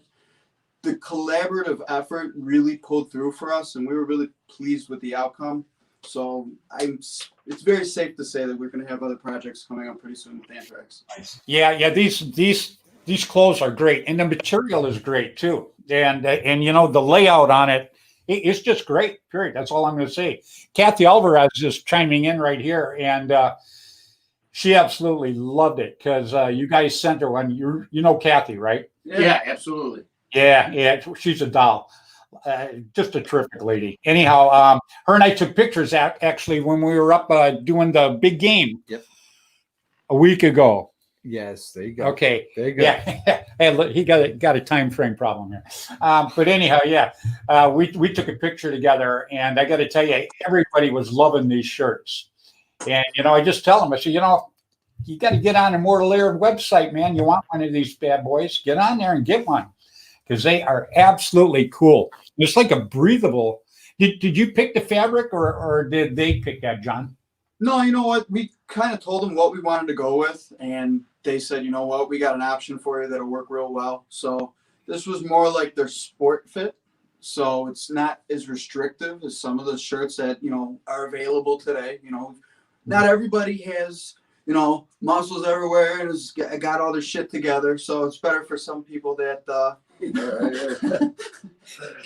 The collaborative effort really pulled through for us, and we were really pleased with the outcome. So it's very safe to say that we're going to have other projects coming up pretty soon with Anthrax. Yeah. These clothes are great, and the material is great too. And the layout on it's just great. Period. That's all I'm going to say. Kathy Alvarez is chiming in right here, and she absolutely loved it because you guys sent her one. You know Kathy, right? Yeah, absolutely. Yeah, she's a doll. Just a terrific lady. Anyhow, her and I took pictures actually when we were up doing the big game. Yep. A week ago. Yes, there you go. Okay. There you go. Yeah. Hey, look, he got a time frame problem here. But anyhow, we took a picture together, and I got to tell you, everybody was loving these shirts. And I just tell them, I said, you got to get on the Mortal Laird website, man. You want one of these bad boys? Get on there and get one because they are absolutely cool. It's like a breathable. Did you pick the fabric or did they pick that, John? No, you know what? We kind of told them what we wanted to go with, and they said, you know what? We got an option for you that'll work real well. So this was more like their sport fit. So it's not as restrictive as some of the shirts that, are available today. Not everybody has, muscles everywhere and has got all their shit together. So it's better for some people that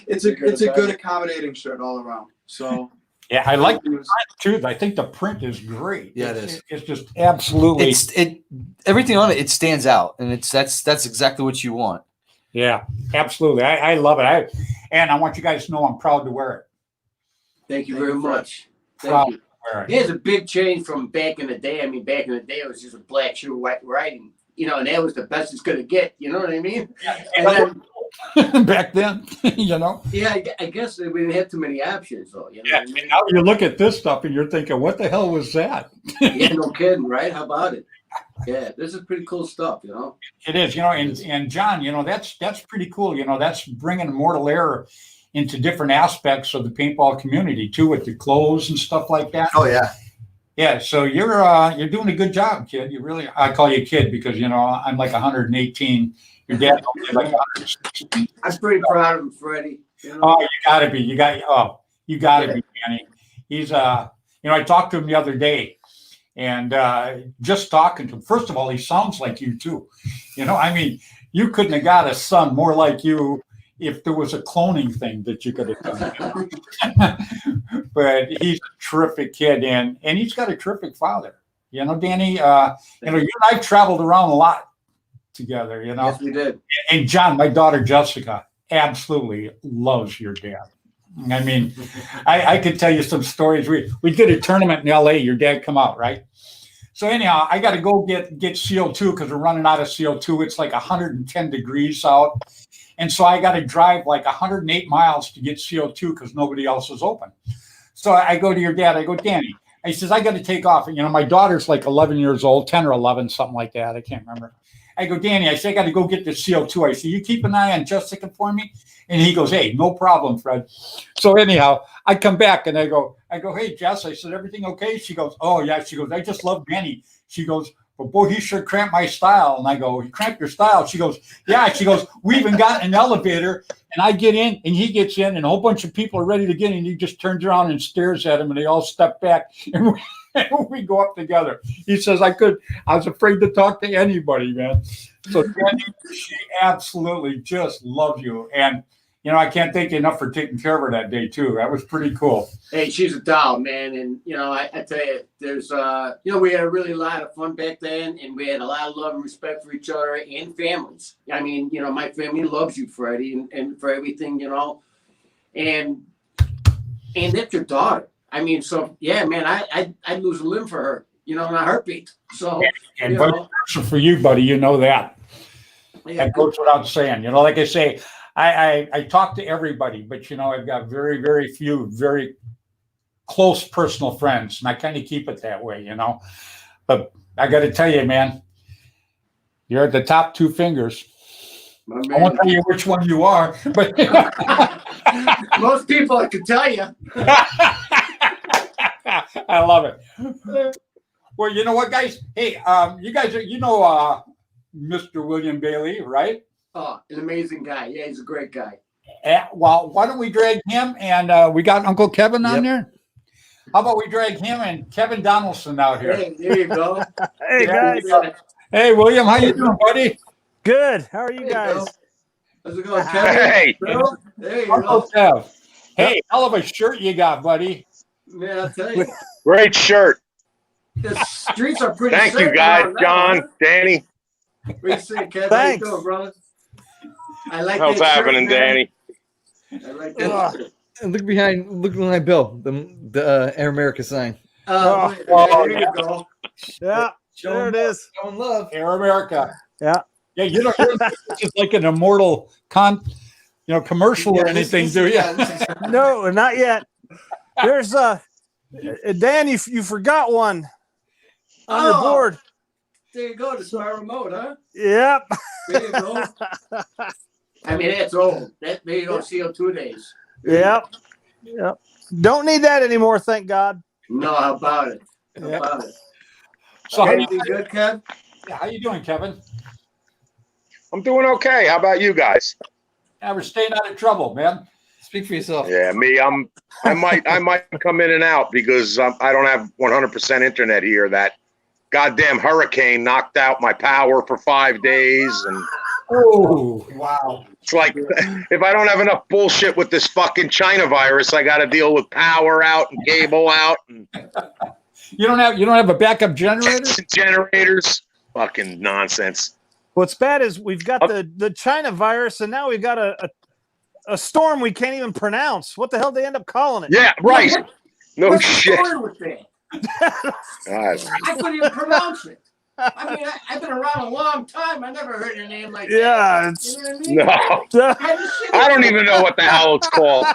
it's a good accommodating shirt all around. So yeah, I like the print too. I think the print is great. Yeah, it is. It's just absolutely. Everything on it stands out, and that's exactly what you want. Yeah, absolutely. I love it. And I want you guys to know I'm proud to wear it. Thank you very much. Proud Thank you. to wear it. There's a big change from back in the day. I mean, back in the day, it was just a black shoe, white writing. And that was the best it's going to get. You know what I mean? And then, back then, Yeah, I guess we didn't have too many options, though. You know what I mean? Now you look at this stuff and you're thinking, what the hell was that? Yeah, no kidding, right? How about it? Yeah, this is pretty cool stuff, It is, and John, that's pretty cool. That's bringing Mortal Air into different aspects of the paintball community too, with the clothes and stuff like that. Oh yeah. Yeah, so you're doing a good job, kid. I call you kid because I'm like 118. Your dad is like 116. I'm pretty proud of him, Freddy. Oh, you gotta be. You gotta be, Danny. He's I talked to him the other day, and just talking to him. First of all, he sounds like you too. You couldn't have got a son more like you if there was a cloning thing that you could have done. But he's a terrific kid, and he's got a terrific father. Danny. You and I traveled around a lot together. Yes, we did. And John, my daughter Jessica, absolutely loves your dad. I mean, I could tell you some stories. We did a tournament in LA. Your dad come out, right? So anyhow, I got to go get CO2 because we're running out of CO2. It's like 110 degrees out. And so I got to drive like 108 miles to get CO2 because nobody else is open. So I go to your dad. I go, Danny. He says, I got to take off. My daughter's like 11 years old, 10 or 11, something like that. I can't remember. I go, Danny, I say, I got to go get the CO2. I say, you keep an eye on Jessica for me? And he goes, hey, no problem, Fred. So anyhow, I come back and I go, hey, Jess, I said, everything okay? She goes, oh, yeah. She goes, I just love Danny. She goes, but boy, he sure cramped my style. And I go, he cramped your style? She goes, yeah. She goes, we even got an elevator. And I get in and he gets in and a whole bunch of people are ready to get in. And he just turns around and stares at him and they all step back. And we go up together. He says, I was afraid to talk to anybody, man. So Danny, she absolutely just loves you. And, I can't thank you enough for taking care of her that day, too. That was pretty cool. Hey, she's a doll, man. And, I tell you, there's, we had a really lot of fun back then, and we had a lot of love and respect for each other and families. I mean, my family loves you, Freddie, and for everything, and that's your daughter. I mean, so, yeah, man, I'd lose a limb for her, in a heartbeat. So, and vice versa for you, buddy, that. Yeah. That goes without saying. Like I say, I talk to everybody, but I've got very, very few very close personal friends, and I kind of keep it that way, But I got to tell you, man, you're at the top two fingers. I won't tell you which one you are, but most people I could tell you. I love it. Well, you know what, guys? Hey, you guys are, Mr. William Bailey, right? Oh, an amazing guy. Yeah, he's a great guy. Well, why don't we drag him and we got Uncle Kevin on Yep. there? How about we drag him and Kevin Donaldson out here? Hey, there you go. Hey guys, Hey, William, how you doing, buddy? good. How are you There you guys? go. How's it going, Kevin? Hey. Bill? There you Uncle go. Kev. Hey, hell of a shirt you got, buddy. Man, I'll tell you, Great shirt. the streets are pretty Thank you, safe guys. around now, John, huh? Danny. What do you say, Kevin? Thanks. How you doing, brother? I like How's that happening, shirt, man. Danny? I like that Ugh. shirt. And look behind Bill, the Air America sign. Oh. There you go. Yeah, there it is. Showing love. Air America. Yeah. Yeah, you don't this is like an immortal commercial or Yeah, this anything, is- do you? yeah, this is- No, not yet. There's Dan, you forgot one on your Oh. board. There you go, the smart remote, huh? Yep. There you go. I mean, that's old. That maybe you don't see in 2 days. Yep. Yep. Don't need that anymore, thank God. No, how about it? How Yep. about it? So how you, Anything good, Kev? how you doing, Kevin? I'm doing okay. How about you guys? Yeah, we're staying out of trouble, man. Speak for yourself. Yeah, me. I might come in and out because I don't have 100% internet here. That goddamn hurricane knocked out my power for 5 days, and Oh, wow. it's like if I don't have enough bullshit with this fucking China virus, I got to deal with power out and cable out and You don't have a backup generator? generators. Fucking nonsense. What's bad is we've got the China virus, and now we've got a storm we can't even pronounce. What the hell did they end up calling it? Yeah, right. No What's the shit. story with that? God. I couldn't even pronounce it. I mean, I've been around a long time. I never heard a name like Yeah, that. it's You know what I mean? No, How does shit- I don't even know what the hell it's called.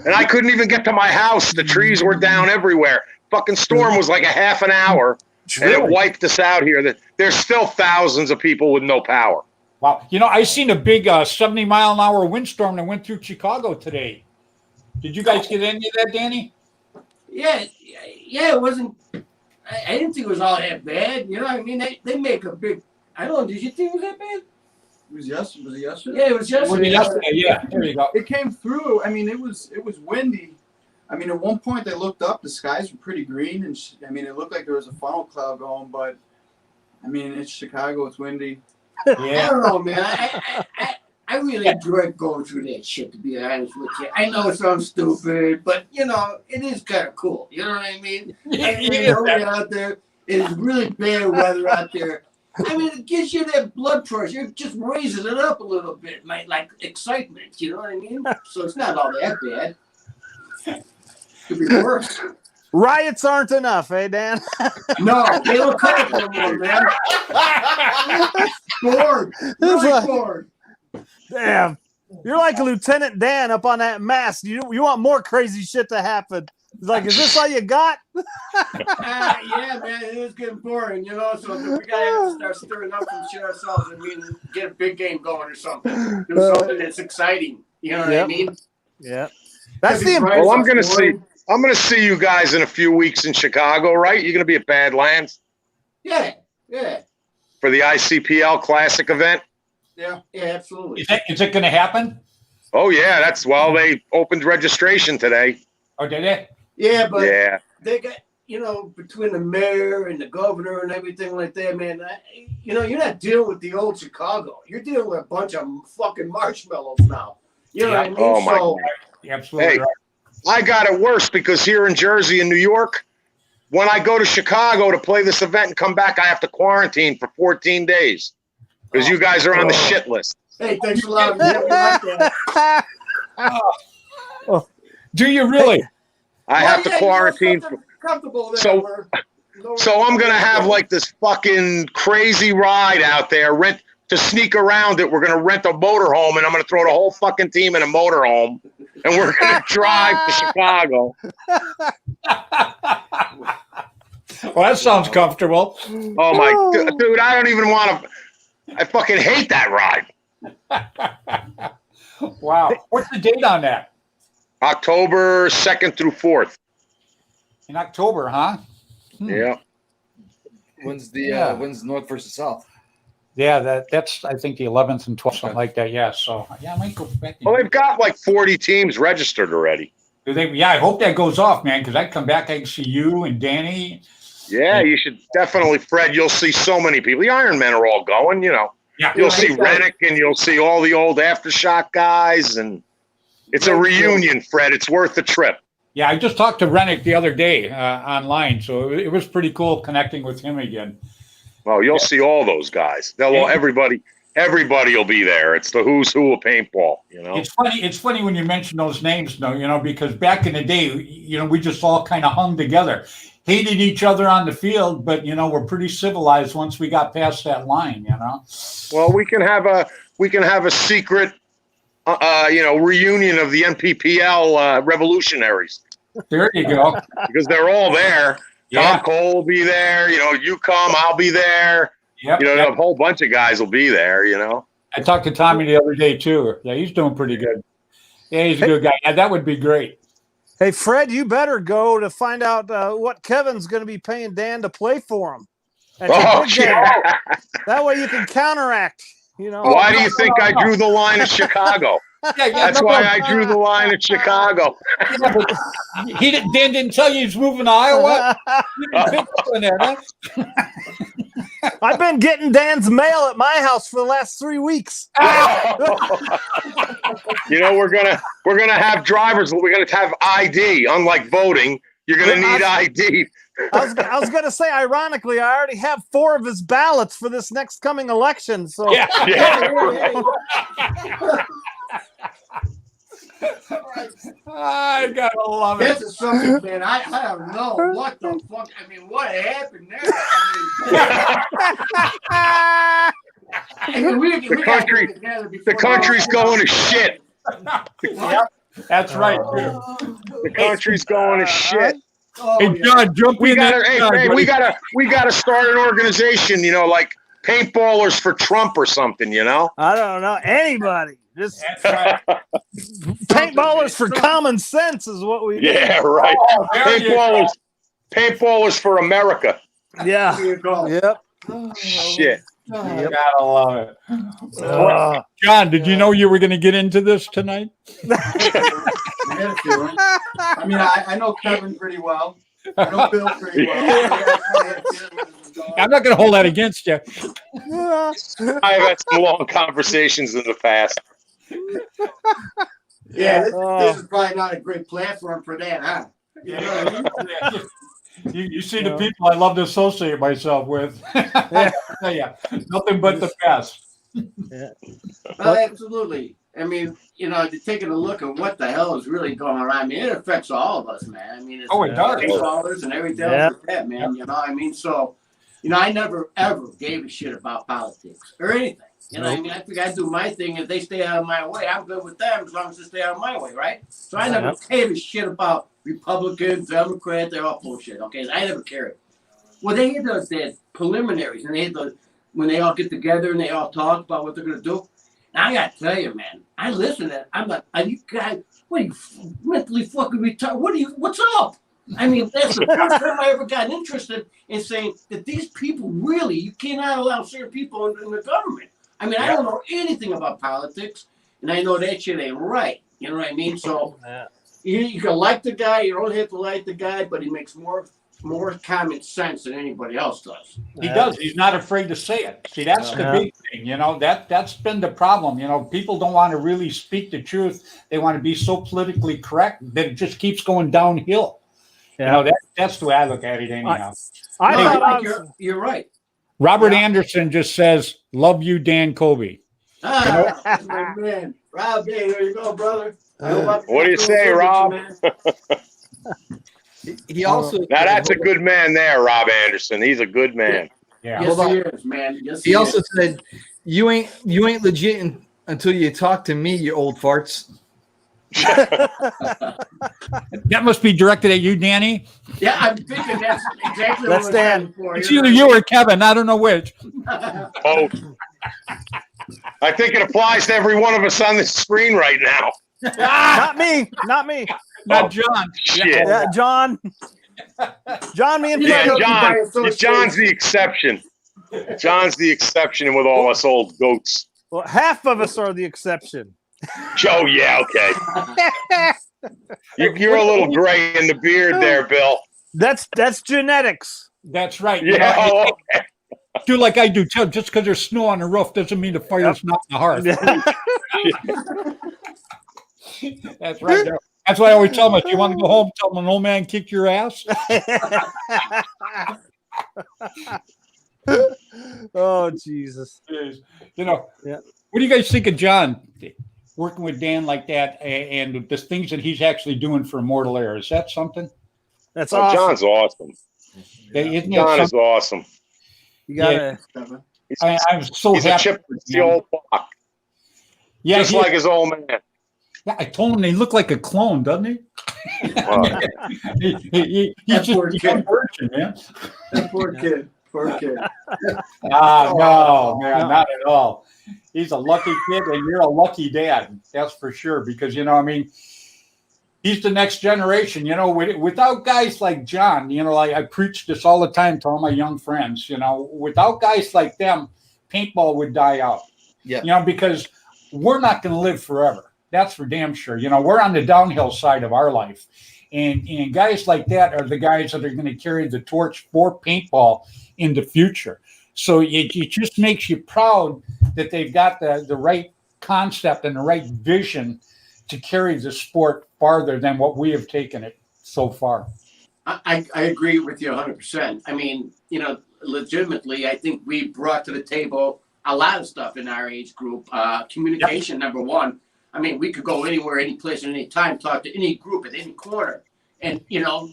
And I couldn't even get to my house. The trees were down everywhere. Fucking storm was like a half an hour, and it wiped us out here. There's still thousands of people with no power. Wow. I seen a big 70-mile-an-hour windstorm that went through Chicago today. Did you guys get any of that, Danny? Yeah, it wasn't. I didn't think it was all that bad. You know what I mean? They make a big. I don't know. Did you think it was that bad? Was it yesterday? Yeah, it was yesterday. Yeah, there you go. It came through. I mean, it was windy. I mean, at one point they looked up, the skies were pretty green, and I mean, it looked like there was a funnel cloud going. But I mean, it's Chicago, it's windy. I Yeah. don't know, man. I really enjoy going through that shit, to be honest with you. I know it sounds stupid, but it is kind of cool. You know what I mean? Out there, it's really bad weather out there. I mean, it gives you that blood pressure. It just raises it up a little bit, like excitement. You know what I mean? So it's not all that bad. Could be worse. riots aren't enough, eh, Dan? No, they don't cut it no more, man. Bored. Really bored. Damn. You're like Lieutenant Dan up on that mast. You want more crazy shit to happen. It's like, is this all you got? Yeah, man, it is getting boring, so we gotta start stirring up some shit ourselves. I mean, get a big game going or something. Do something that's exciting. You know what I mean? Yeah. That's Because the Brian's Well, I'm not gonna boring. see you guys in a few weeks in Chicago, right? You're gonna be at Badlands Yeah. for the ICPL Classic event. Yeah, absolutely. Is it going to happen? Oh yeah, they opened registration today. Oh, did it? Yeah, but Yeah. they got, between the mayor and the governor and everything like that, man, you're not dealing with the old Chicago. You're dealing with a bunch of fucking marshmallows now. You know what I mean? Oh, my so, Absolutely. Hey. Right. I got it worse because here in Jersey and New York, when I go to Chicago to play this event and come back, I have to quarantine for 14 days because you guys are on the shit list. hey, thanks a lot. Yeah, we like that. Do you really? I have to quarantine. Comfortable there. So- where So I'm going to have like this fucking crazy ride out there, to sneak around it. We're going to rent a motorhome and I'm going to throw the whole fucking team in a motorhome and we're going to drive to Chicago. Well, that sounds comfortable. Oh my, dude, I don't even want to, I fucking hate that ride. Wow. What's the date on that? October 2nd through 4th. In October, huh? Yeah. When's the Yeah. when's North versus South? Yeah, that's I think the 11th and 12th, something like that. Yeah, so yeah, I might go back. Well, they've got like 40 teams registered already. Do they? Yeah, I hope that goes off, man, because I come back, I can see you and Danny. Yeah, you should definitely, Fred. You'll see so many people. The Iron Men are all going. You know, Yeah, you'll see Rennick and you'll see all the old Aftershock guys, and it's a reunion, Fred. It's worth the trip. Yeah, I just talked to Rennick the other day online, so it was pretty cool connecting with him again. Well, you'll see all those guys. Everybody will be there. It's the who's who of paintball. You know, It's funny when you mention those names, though, you know, because back in the day, you know, we just all kind of hung together, hated each other on the field, but you know, we're pretty civilized once we got past that line. You know. well, we can have a secret, reunion of the NPPL revolutionaries There you go. because they're all there. Yeah. Tom Cole will be there. You know, you come, I'll be there. Yep. You know, a whole bunch of guys will be there. You know. I talked to Tommy the other day too. Yeah, he's doing pretty good. Yeah, he's a good guy. Yeah, that would be great. Hey, Fred, you better go to find out what Kevin's going to be paying Dan to play for him. At your Oh, big game. yeah. That way you can counteract. You know. Why do you think I drew the line at Chicago? That's why I drew the line at Chicago. Dan didn't tell you he's moving to Iowa. You didn't pick up on that, huh? I've been getting Dan's mail at my house for the last 3 weeks. You know, we're gonna have drivers. We're gonna have ID. Unlike voting, you're gonna need ID. I was going to say, ironically, I already have 4 of his ballots for this next coming election. So Yeah. I gotta love it. This is something, man. I don't know what the fuck. I mean, what happened there? I mean, The country's going to shit. Yep, that's right. Too. The country's going to shit. Oh, Hey, John, jump We in. gotta start an organization. You know, like paintballers for Trump or something. You know. I don't know anybody. Just That's right. paintballers for common sense is what we Yeah, right. Oh, there you go. Paintballers for America. Yeah. There you go. Yep. Shit. You gotta love it. John, did you know you were going to get into this tonight? I had a feeling. I mean, I know Kevin pretty well. I know Bill pretty well. I'm not going to hold that against you. I have had some long conversations in the past. Yeah, this is probably not a great platform for that, huh? You know what I mean? You see the people I love to associate myself with. Yeah, nothing but the best. Well, absolutely. I mean, you know, taking a look at what the hell is really going on. I mean, it affects all of us, man. I mean, it's It does. baseballers and everything else like that, man. You know, I mean, so, you know, I never ever gave a shit about politics or anything. You know, I mean, I think I do my thing. If they stay out of my way, I'm good with them as long as they stay out of my way, right? So I never gave a shit about Republicans, Democrats. They're all bullshit. Okay, I never cared. Well, they had those preliminaries, and they had when they all get together and they all talk about what they're gonna do. Now I gotta tell you, man, I listen to it. I'm like, are you guys? What are you mentally fucking retarded? What's up? I mean, that's the first time I ever got interested in saying that these people really, you cannot allow certain people in the government. I mean, I don't know anything about politics, and I know that shit ain't right. You know what I mean? So you can like the guy, you don't have to like the guy, but he makes more common sense than anybody else does. He does. He's not afraid to say it. See, that's the big thing. You know, that's been the problem. You know, people don't want to really speak the truth. They want to be so politically correct that it just keeps going downhill. Yeah. You know, that's the way I look at it anyhow. You're right. Robert Anderson just says, "Love you, Dan Kobe." That's my man. Rob, hey, there you go, brother. What do you say, Rob? He also Now that's a good man there, Rob Anderson. He's a good man. Yeah. Yes, he is, man. Yes, he also said, "You ain't legit until you talk to me, you old farts." That must be directed at you, Danny. Yeah, I'm thinking that's exactly That's what Dan. I'm for. It's either you or Kevin. I don't know which. Oh, I think it applies to every one of us on the screen right now. Not me. Not me. Not John. Shit. Yeah, John. John, me and Yeah, Freddy. John's the exception. John's the exception with all us old goats. Well, half of us are the exception. Joe, yeah, okay. You're a little gray in the beard there, Bill. That's genetics. That's right. Yeah, You know, do like I do. Just because there's snow on the roof doesn't mean the fire's not in the hearth. That's right. That's why I always tell them, if you want to go home, tell them an old man kicked your ass. Oh, Jesus. You know, Yeah. What do you guys think of John working with Dan like that and the things that he's actually doing for Immortal Air? Is that something? That's awesome. John's awesome. Isn't that John is something? awesome. You gotta. I'm so He's a happy. chip with the old block. Yeah, Just like his old man. Yeah, I told him they look like a clone, doesn't he? Wow. He's That just poor a kid. young version, man. That poor kid. Poor kid. No, man, not at all. He's a lucky kid, and you're a lucky dad. That's for sure. Because I mean, he's the next generation. Without guys like John, I preach this all the time to all my young friends. Without guys like them, paintball would die out. Yeah. Because we're not going to live forever. That's for damn sure. We're on the downhill side of our life. And guys like that are the guys that are going to carry the torch for paintball in the future. So it just makes you proud that they've got the right concept and the right vision to carry the sport farther than what we have taken it so far. I agree with you 100%. I mean, legitimately, I think we brought to the table a lot of stuff in our age group. Communication, number one. I mean, we could go anywhere, any place, at any time, talk to any group at any corner, and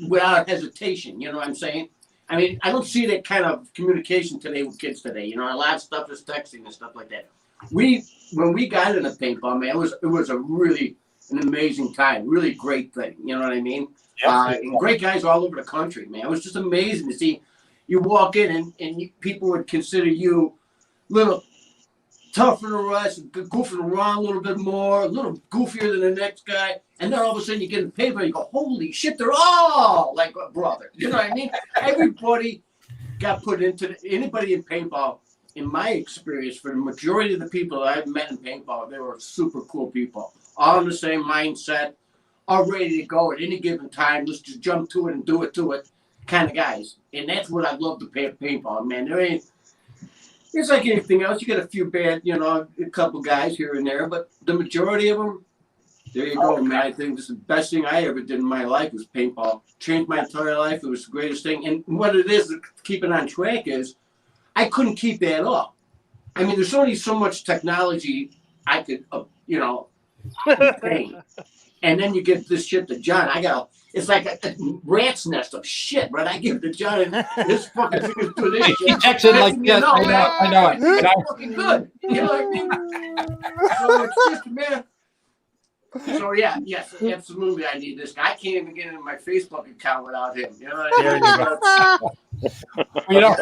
without hesitation. You know what I'm saying? I mean, I don't see that kind of communication today with kids today. A lot of stuff is texting and stuff like that. When we got into paintball, man, it was an amazing time, really great thing. You know what I mean? And great guys all over the country, man. It was just amazing to see you walk in and people would consider you little tougher than us, goofing around a little bit more, a little goofier than the next guy, and then all of a sudden you get in paper and you go, holy shit, they're all like a brother. You know what I mean? Everybody got put into anybody in paintball, in my experience, for the majority of the people that I've met in paintball, they were super cool people. All in the same mindset, all ready to go at any given time. Let's just jump to it and do it to it kind of guys. And that's what I love to paintball, man. It's like anything else. You get a few bad, a couple guys here and there, but the majority of them, there you go, man. I think this is the best thing I ever did in my life was paintball. Changed my entire life. It was the greatest thing. And what it is to keep it on track is I couldn't keep that up. I mean, there's only so much technology I could, obtain. And then you give this shit to John. It's like a rat's nest of shit, right? I give it to John and this fucking thing do this shit. Texted like this. I know it. It's fucking good. You know what I mean? So it's just, man. So yes, absolutely. I need this guy. I can't even get into my Facebook account without him. You know what I mean?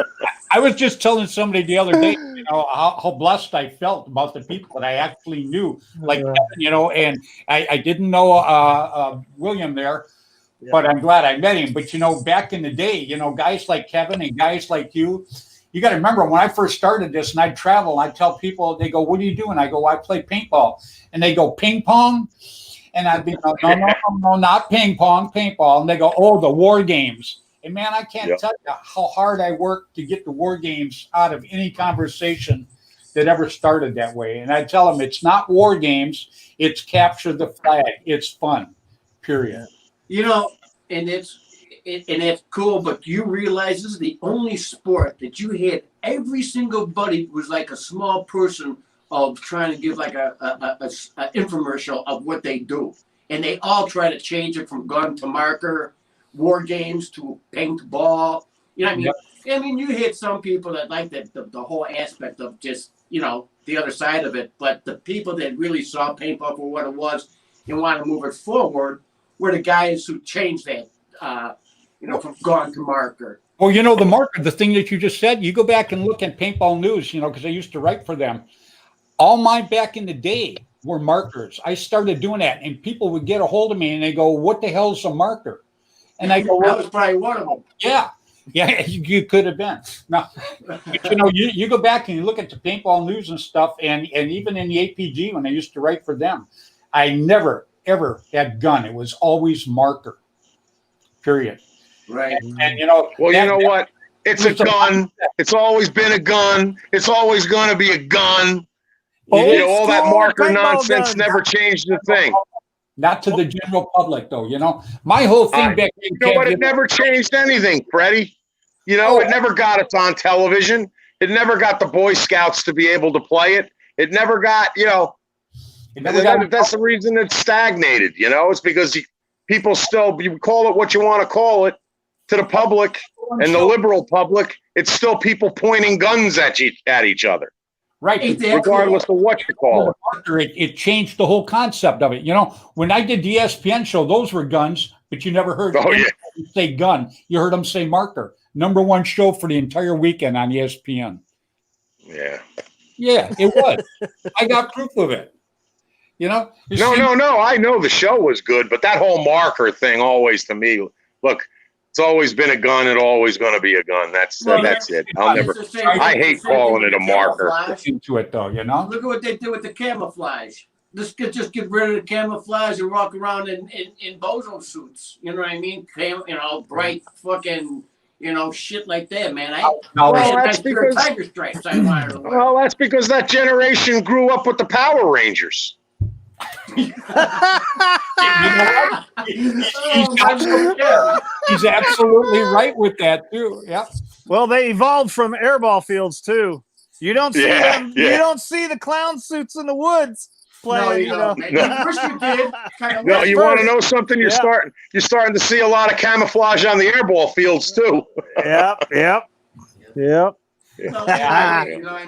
I was just telling somebody the other day, how blessed I felt about the people that I actually knew, like, and I didn't know William there, but I'm glad I met him. But, back in the day, guys like Kevin and guys like you got to remember when I first started this and I'd travel, I'd tell people, they go, what do you do? And I go, I play paintball. And they go, ping pong? And I'd be, no, not ping pong, paintball. And they go, oh, the war games. And man, I can't tell you how hard I worked to get the war games out of any conversation that ever started that way. And I tell them it's not war games, it's capture the flag. It's fun, period. And it's cool, but you realize this is the only sport that you had every single buddy was like a small person of trying to give like a infomercial of what they do. And they all try to change it from gun to marker, war games to paintball. You know what I mean? Yep. I mean, you hit some people that like the whole aspect of just, the other side of it. But the people that really saw paintball for what it was and want to move it forward were the guys who changed that, from gun to marker. Well, the marker, the thing that you just said, you go back and look at Paintball News, because I used to write for them. All mine back in the day were markers. I started doing that, and people would get a hold of me, and they go, what the hell is a marker? And I go, That well, was probably one of them. yeah, you could have been. No, but, you go back and you look at the paintball news and stuff, and even in the APG when I used to write for them, I never ever had gun. It was always marker. Period. Right. And Well, you know what? It's a gun. It's always been a gun. It's always going to be a gun. Old All that school marker paintball nonsense guns. never changed the thing. Not to the general public, though. My whole thing back then. You know what? It never changed anything, Freddie. It never got us on television. It never got the Boy Scouts to be able to play it. It never got, that's the reason it's stagnated. It's because people still, you call it what you want to call it, to the public and the liberal public, it's still people pointing guns at each other. Right. Regardless of what you call it. It changed the whole concept of it. When I did the ESPN show, those were guns, but you never heard anybody say gun. You heard them say marker. Number one show for the entire weekend on ESPN. Yeah. Yeah, it was. I got proof of it. No. I know the show was good, but that whole marker thing always, to me, look, it's always been a gun. It's always going to be a gun. That's it. I'll never. I hate calling it a marker. Into it though, Look at what they do with the camouflage. Just get rid of the camouflage and walk around in bozo suits. You know what I mean? Bright fucking shit like that, man. That's because tiger stripes. I wanted to wear. Well, that's because that generation grew up with the Power Rangers. He's absolutely right with that too. Yeah. Well, they evolved from airball fields too. You don't see them. Yeah. You don't see the clown suits in the woods playing. No, you wish you did. No, you want to know something? You're starting to see a lot of camouflage on the airball fields too. Yep. No,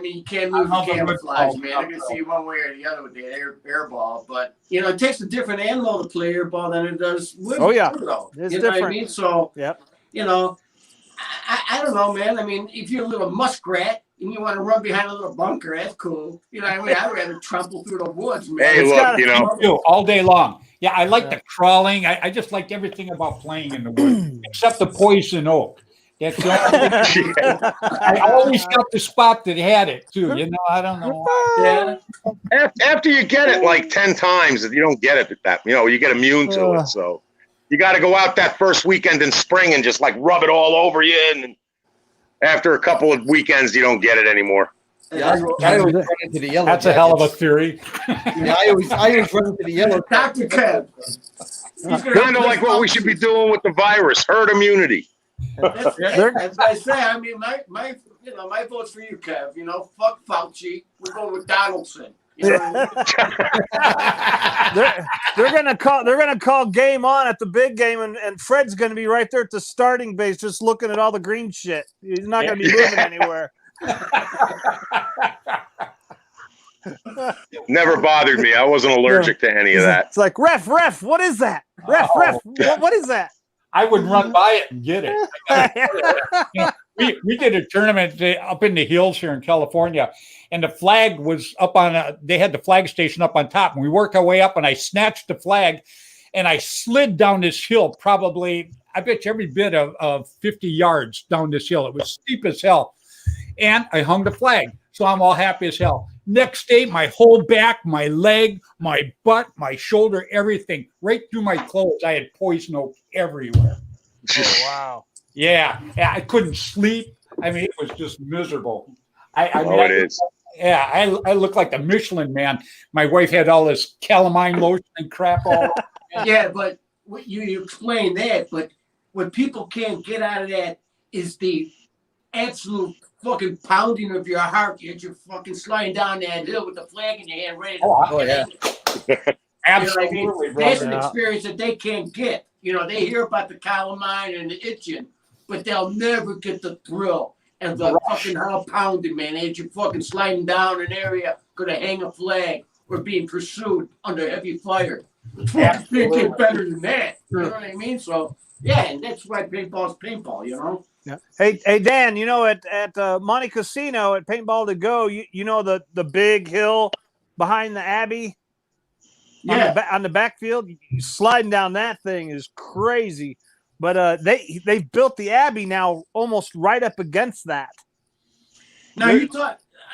you can't lose the camouflage, man. I can see one way or the other with the air ball, but it takes a different animal to play airball than it does with it's different. What I mean? So yep. I don't know, man. I mean, if you're a little muskrat and you want to run behind a little bunker, that's cool. I'd rather trample through the woods, man. Hey, look, all day long. Yeah, I like the crawling. I just like everything about playing in the woods, except the poison oak. That's the I always got the spot that had it too. I don't know. Yeah. After you get it like 10 times, you don't get it that you get immune to it. So you got to go out that first weekend in spring and just like rub it all over you. And after a couple of weekends, you don't get it anymore. Yeah, I always run into the yellow. That's a hell of a theory. I always run into the yellow. Dr. Kev. Kind of like what we should be doing with the virus, herd immunity. As I say, I mean, my vote's for you, Kev. Fuck Fauci. We're going with Donaldson. They're gonna call game on at the big game, and Fred's gonna be right there at the starting base, just looking at all the green shit. He's not gonna be moving anywhere. Never bothered me. I wasn't allergic to any of that. It's like ref. What is that? Ref. What is that? I would run by it and get it. We did a tournament up in the hills here in California, and the flag was up on they had the flag station up on top, and we worked our way up, and I snatched the flag, and I slid down this hill, probably, I bet you every bit of 50 yards down this hill. It was steep as hell, and I hung the flag, so I'm all happy as hell. Next day, my whole back, my leg, my butt, my shoulder, everything, right through my clothes. I had poison oak everywhere. Oh, wow. Yeah, I couldn't sleep. I mean, it was just miserable. It is. Yeah, I look like the Michelin Man. My wife had all this calamine lotion and crap all over. Yeah, but you explain that, but what people can't get out of that is the absolute fucking pounding of your heart as you're fucking sliding down that hill with the flag in your hand, ready to Absolutely, that's an experience that they can't get. They hear about the calamine and the itching, but they'll never get the thrill and the fucking heart pounding, man, as you're fucking sliding down an area, gonna hang a flag or being pursued under heavy fire. Can't get better than that. You know what I mean? So yeah, and that's why paintball's paintball, Yeah. Hey Dan, at Monte Casino at Paintball to Go, the big hill behind the Abbey, on the backfield, sliding down that thing is crazy. But they built the Abbey now almost right up against that. Now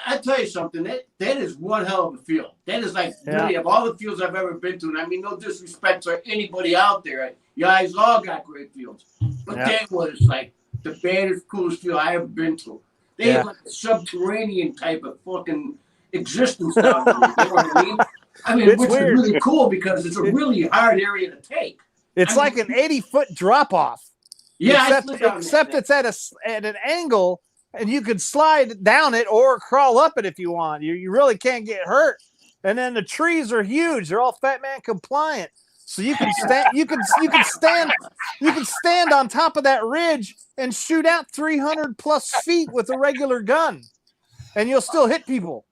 I tell you something. That is one hell of a field. That is like really of all the fields I've ever been to. And I mean, no disrespect to anybody out there. You guys all got great fields, but that was like the baddest, coolest field I ever been to. They have like a subterranean type of fucking existence down there. You know what I mean? I mean, It's which weird. is really cool because it's a really hard area to take. It's like an 80-foot drop off. Yeah, except it's at an angle, and you can slide down it or crawl up it if you want. You really can't get hurt. And then the trees are huge; they're all Fat Man compliant, so you can stand. You can stand on top of that ridge and shoot out 300 plus feet with a regular gun, and you'll still hit people.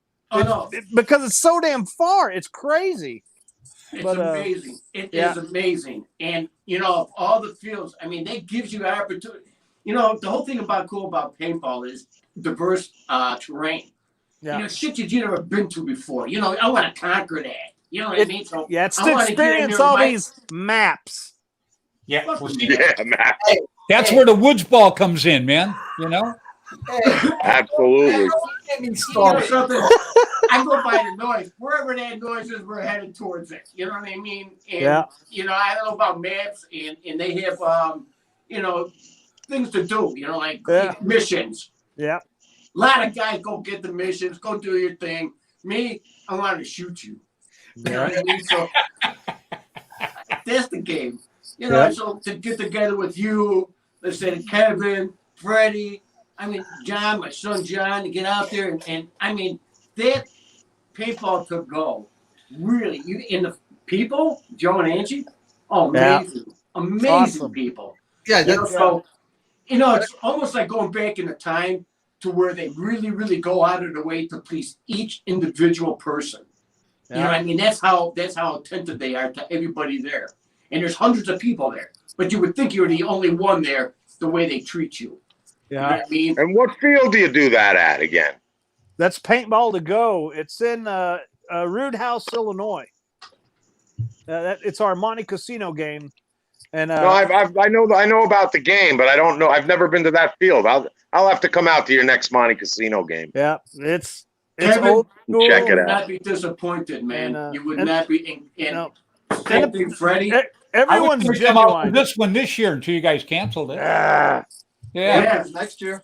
Because it's so damn far. It's crazy. It's amazing. It is amazing. And, you know, all the fields, I mean, they gives you opportunity. You know, the whole thing cool about paintball is diverse terrain. Yeah. You know, shit you've never been to before. You know, I want to conquer that. You know what I mean? So it's to experience all these maps. Yeah. Matt. That's where the woods ball comes in, man. You know? Absolutely. Get me You know started. something? I go by the noise. Wherever that noise is, we're headed towards it. You know what I mean? And, you know, I don't know about maps, and they have, you know, things to do, you know, like missions. Yeah. A lot of guys go get the missions, go do your thing. Me, I want to shoot you. You know what I mean? So that's the game. You know, so to get together with you, let's say Kevin, Freddy, I mean, John, my son John, to get out there and I mean, that paintball to go. Really, in the people, Joe and Angie, amazing people. Yeah, So, you know, it's almost like going back in the time to where they really, really go out of the way to please each individual person. You know what I mean? That's how attentive they are to everybody there. And there's hundreds of people there. But you would think you're the only one there the way they treat you. Yeah. You know what I mean? And what field do you do that at again? That's paintball to go. It's in Rude House, Illinois. It's our Monte Casino game. And No, I know about the game, but I don't know. I've never been to that field. I'll have to come out to your next Monte Casino game. Yeah, it's Kevin, old school. Check it You would out. not be disappointed, man. And, You would not be. And And Big Freddy. everyone's I would come out for genuine. this one this year until you guys canceled it. Yeah. Yeah. Next year.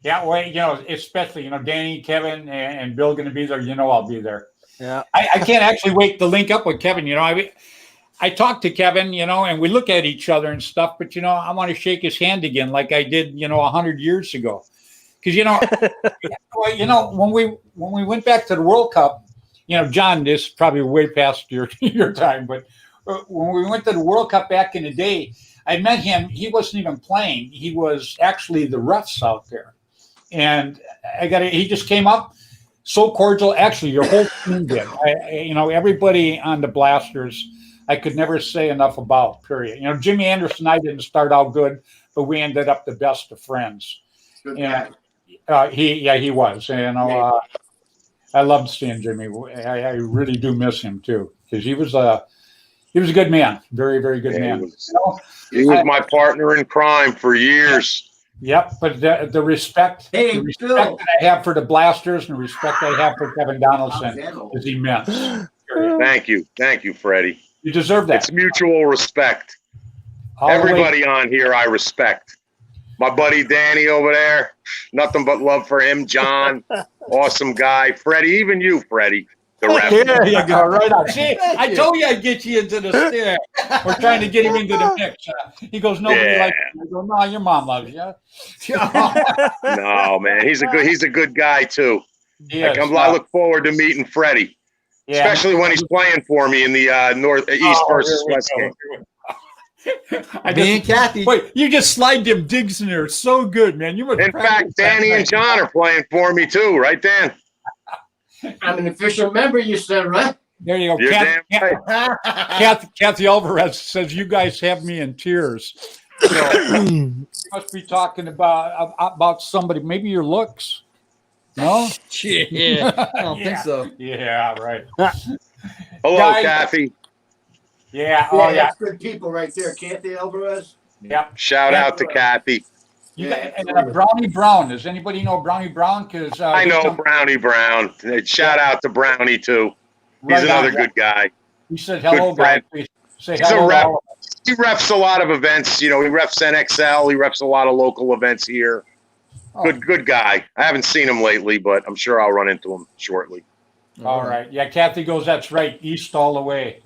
Yeah, well, you know, especially, you know, Danny, Kevin, and Bill going to be there. You know, I'll be there. Yeah. I can't actually wait to link up with Kevin. You know, I talked to Kevin, you know, and we look at each other and stuff, but, you know, I want to shake his hand again like I did, you know, 100 years ago. Because, you know, when we went back to the World Cup, you know, John, this is probably way past your time, but when we went to the World Cup back in the day, I met him. He wasn't even playing. He was actually the refs out there. And he just came up so cordial. Actually, your whole team did. You know, everybody on the Blasters, I could never say enough about, period. You know, Jimmy Anderson and I didn't start out good, but we ended up the best of friends. Good And guy. he was. And, you know, I loved seeing Jimmy. I really do miss him too, because he was a good man, very, very good man. He was my partner in crime for years. Yep, but the respect, Bill. that I have for the Blasters and the respect I have for Kevin Donaldson is immense. Period. Thank you, Freddie. You deserve that. It's mutual respect. All the way- Everybody on here I respect. My buddy Danny over there, nothing but love for him. John, awesome guy. Freddie, even you, Freddie. The ref. There you go, right on. See, I told you I'd get you into the stare. We're trying to get him into the mix. He goes, nobody likes you. I go, no, your mom loves you. No, man, he's a good guy too. I look forward to meeting Freddie, especially when he's playing for me in the East versus West game. Me and Kathy. Wait, you just slide them digs in there so good, man. You In fact, Danny and John are playing for me too, right, Dan? I'm an official member, you said, right? There you go. You're damn right. Kathy Alvarez says you guys have me in tears. So, you must be talking about somebody, maybe your looks. No? Yeah. I don't think so. Yeah, right. Hello, Guys- Kathy. Yeah. Oh, yeah. That's good people right there. Kathy Alvarez. Yep. Shout out to Kathy. You Yeah, got, and Brownie Brown. Does anybody know Brownie Brown? Because I know Brownie Brown. Shout out to Brownie too. He's another good guy. He said hello, Good friend. guys. Say He's hello. a to rep. all of He refs a lot of events. You know, he refs NXL. He refs a lot of local events here. Oh. Good guy. I haven't seen him lately, but I'm sure I'll run into him shortly. All right. Yeah, Kathy goes, that's right. East all the way.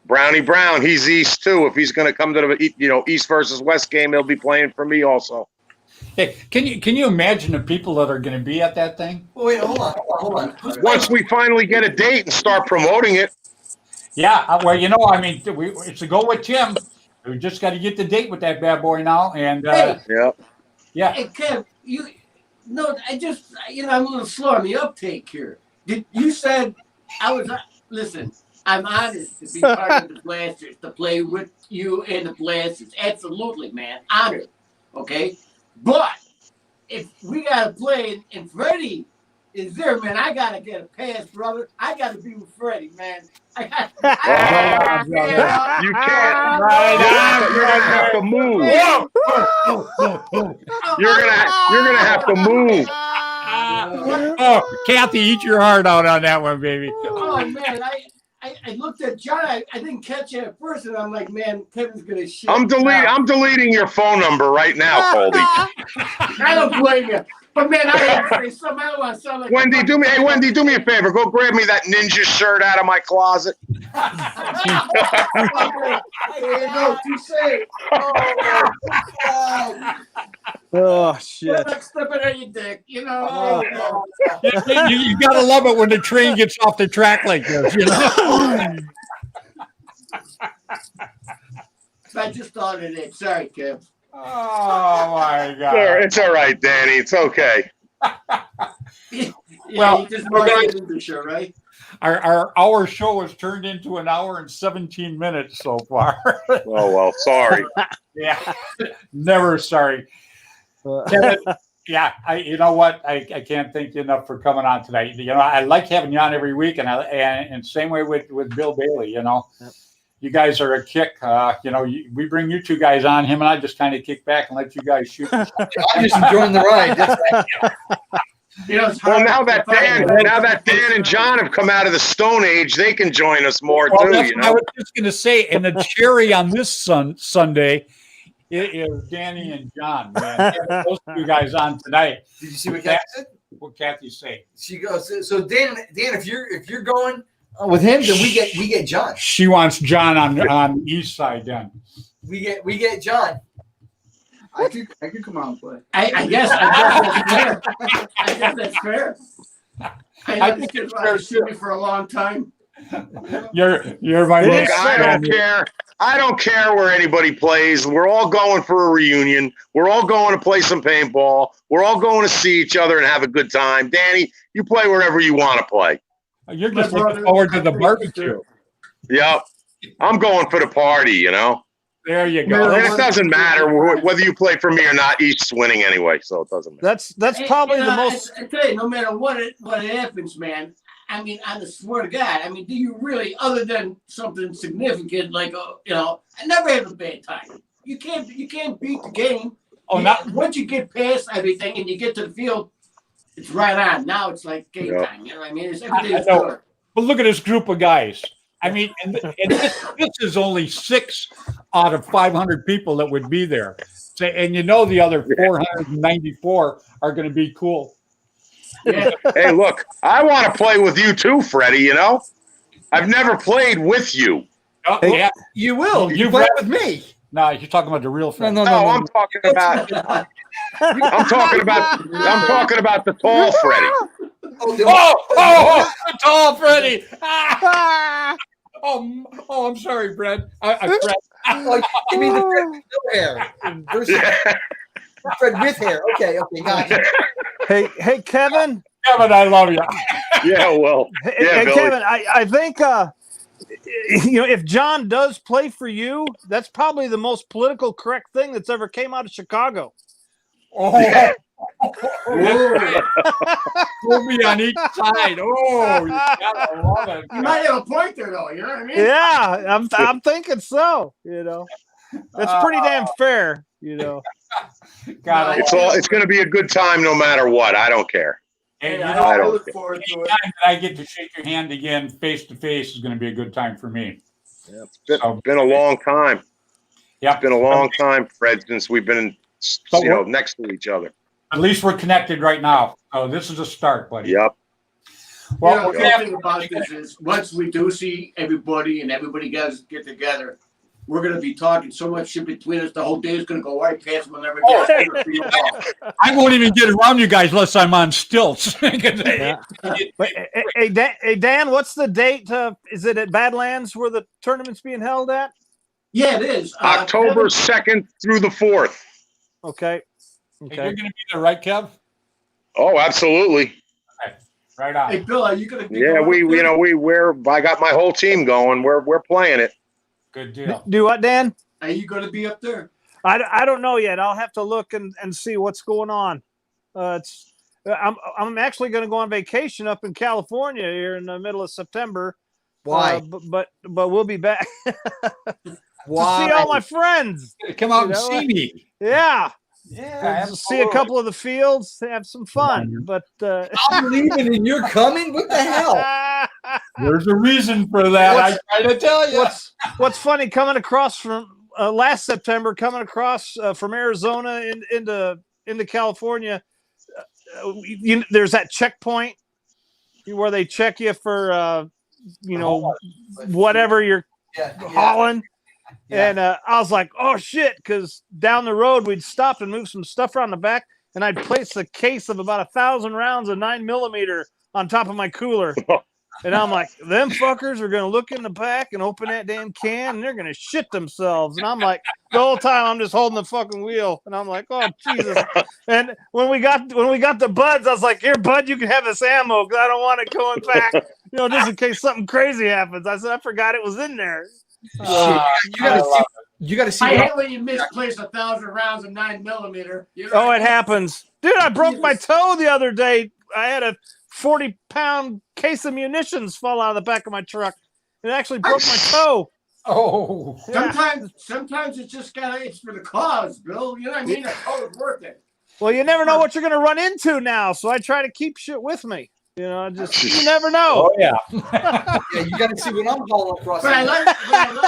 Brownie Brown, he's East too. If he's going to come to the East versus West game, he'll be playing for me also. Hey, can you imagine the people that are going to be at that thing? Oh, wait, hold on. Once we finally get a date and start promoting it. Yeah, well, I mean, it's a go with Tim. We just got to get the date with that bad boy now, and Hey. yeah. Hey, Kev, I'm a little slow on the uptake here. You said listen, I'm honored to be part of the Blasters, to play with you and the Blasters. Absolutely, man. Honored. Okay? But if we got to play and Freddy is there, man, I got to get a pass, brother. I got to be with Freddy, man. You can't. You're gonna have to move. You're gonna have to move. Oh, Kathy, eat your heart out on that one, baby. Oh man, I looked at John. I didn't catch it at first, and I'm like, man, Kevin's gonna shit. I'm deleting your phone number right now, Colby. I don't blame you, but man, I had to say something. I don't want to sound like Wendy, do me a favor. Go grab me that ninja shirt out of my closet. There you go, touche. Oh shit! Like stepping on your dick, you know. You gotta love it when the train gets off the track like this, you know. I just thought of it. Sorry, Kev. Oh my God! Sure, it's all right, Danny. It's okay. Well, you just we're gonna- watched the show, right? Our hour show has turned into an hour and 17 minutes so far. Oh well, sorry. Yeah, never sorry. Kevin, yeah, you know what? I can't thank you enough for coming on tonight. You know, I like having you on every week, and same way with Bill Bailey. You know, you guys are a kick. We bring you two guys on. Him and I just kind of kick back and let you guys shoot. I'm just enjoying the ride. Well, now that Dan and John have come out of the Stone Age, they can join us more too. That's You what I know. was just going to say. And the cherry on this Sunday, it is Danny and John. Man, those two guys on tonight. Did you see what Kathy said? What Kathy say? She goes, so Dan, if you're going with him, then we get John. She wants John on the east side. Then We get John. I could come out and play. I guess that's fair. I guess that's fair. I know this kid's wanted to shoot me for a long time. You're my Look, I don't care. I don't care where anybody plays. We're all going for a reunion. We're all going to play some paintball. We're all going to see each other and have a good time. Danny, you play wherever you want to play. You're just looking forward to the barbecue. Yep. I'm going for the party, you know. There you go. And it doesn't matter whether you play for me or not. East's winning anyway, so it doesn't matter. That's probably the most. I tell you, no matter what happens, man. I mean, I swear to God. I mean, do you really, other than something significant like I never have a bad time. You can't beat the game. Once you get past everything and you get to the field, it's right on. Now it's like game time. You know what I mean? Everything's good. But look at this group of guys. I mean, and this is only 6 out of 500 people that would be there. So, and the other 494 are going to be cool. Yeah. Hey, look, I want to play with you too, Freddie. You know, I've never played with you. Oh, yeah. You will. You You've play read- with me. No, you're talking about the real friend. No. I'm talking about. I'm talking about the tall Freddie. Oh, the tall Freddy. Oh, I'm sorry, Fred. Fred. You mean the Fred with no hair versus Fred with hair? Okay, gotcha. Hey, Kevin. Kevin, I love you. Yeah, well, Hey, Billy. Kevin, I think if John does play for you, that's probably the most political correct thing that's ever came out of Chicago. Oh, we'll be on each side. Oh, you gotta love it. You might have a point there, though. You know what I mean? Yeah, I'm thinking so. That's pretty damn fair, you know. God, It's going to be a good time no matter what. I don't care. hey, you I, know, I I don't look care. forward to it. anytime that I get to shake your hand again face to face is going to be a good time for me. It's been a long time. Yep. It's been a long time, Fred, since we've been, next to each other. At least we're connected right now. So this is a start, buddy. Yep. Well, The cool thing about this is once we do see everybody and everybody guys get together, we're going to be talking so much shit between us. The whole day is going to go right past when never I won't even get around you guys unless I'm on stilts. Yeah. But, hey, Dan, what's the date? Is it at Badlands where the tournament's being held at? Yeah, it is. October 2nd through the 4th. Okay. Hey, you're going to be there, right, Kev? Oh, absolutely. Right on. Hey, Bill, are you going to be Yeah, going I got my whole team going. We're playing it. Good deal. Do what, Dan? Are you going to be up there? I don't know yet. I'll have to look and see what's going on. I'm actually going to go on vacation up in California here in the middle of September. Why? But we'll be back Why? to see all my friends. Come out and see me. Yeah. Yeah, See a couple of the fields, have some fun. But I'm leaving and you're coming? What the hell? There's a reason for that. I try to tell you. What's funny, coming across from last September, coming across from Arizona into California, there's that checkpoint where they check you for whatever you're hauling. Yeah. And I was like, oh shit, because down the road we'd stop and move some stuff around the back, and I'd place a case of about 1,000 rounds of 9mm on top of my cooler. And I'm like, them fuckers are gonna look in the back and open that damn can, and they're gonna shit themselves. And I'm like, the whole time I'm just holding the fucking wheel, and I'm like, oh Jesus. And when we got the buds, I was like, here, bud, you can have this ammo because I don't want it going back, just in case something crazy happens. I said, I forgot it was in there. You got to see. I hate when you misplace 1,000 rounds of 9mm. It happens, dude. I broke my toe the other day. I had a 40-pound case of munitions fall out of the back of my truck. It actually broke my toe. Oh, sometimes it's just it's for the cause, Bill. You know what I mean? That's always worth it. Well, you never know what you're going to run into now, so I try to keep shit with me. You never know. Oh yeah. Yeah, you got to see what I'm hauling across. What I like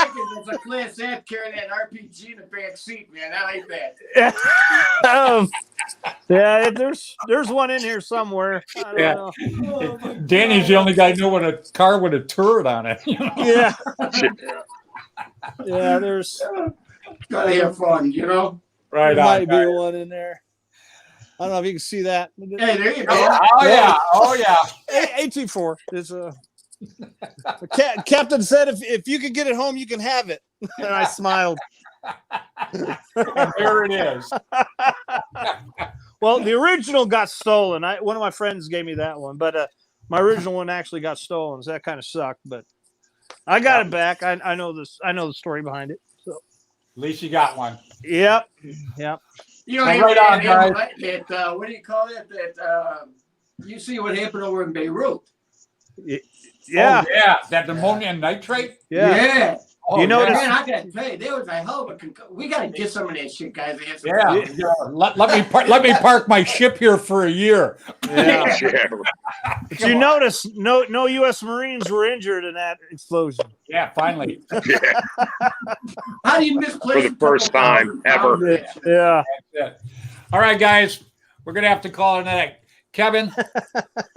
is it's a Class F carrying that RPG in the back seat, man. I like that. Yeah, there's one in here somewhere. I don't know. Danny's the only guy knowing a car with a turret on it. Yeah. Yeah, there's gotta have fun, Right. There might be one in there. I don't know if you can see that. Hey, there you go. Oh yeah. AT4 is Captain said if you could get it home, you can have it. And I smiled. And there it is. Well, the original got stolen. One of my friends gave me that one, but my original one actually got stolen, so that kind of sucked. But I got it back. I know this. I know the story behind it. So At least you got one. Yep. Right on, guys. What do you call it? That you see what happened over in Beirut. Yeah. Oh, yeah. That ammonium nitrate. Yeah. Oh, You notice- Man, I gotta tell you, there was a hell of a we gotta get some of that shit, guys. Yeah. Let me park my ship here for a year. Yeah. Yeah. But you notice no U.S. Marines were injured in that explosion. Yeah, finally. Yeah. How do you misplace For the first time ever. Yeah. That's it. All right, guys. We're gonna have to call it a night. Kevin,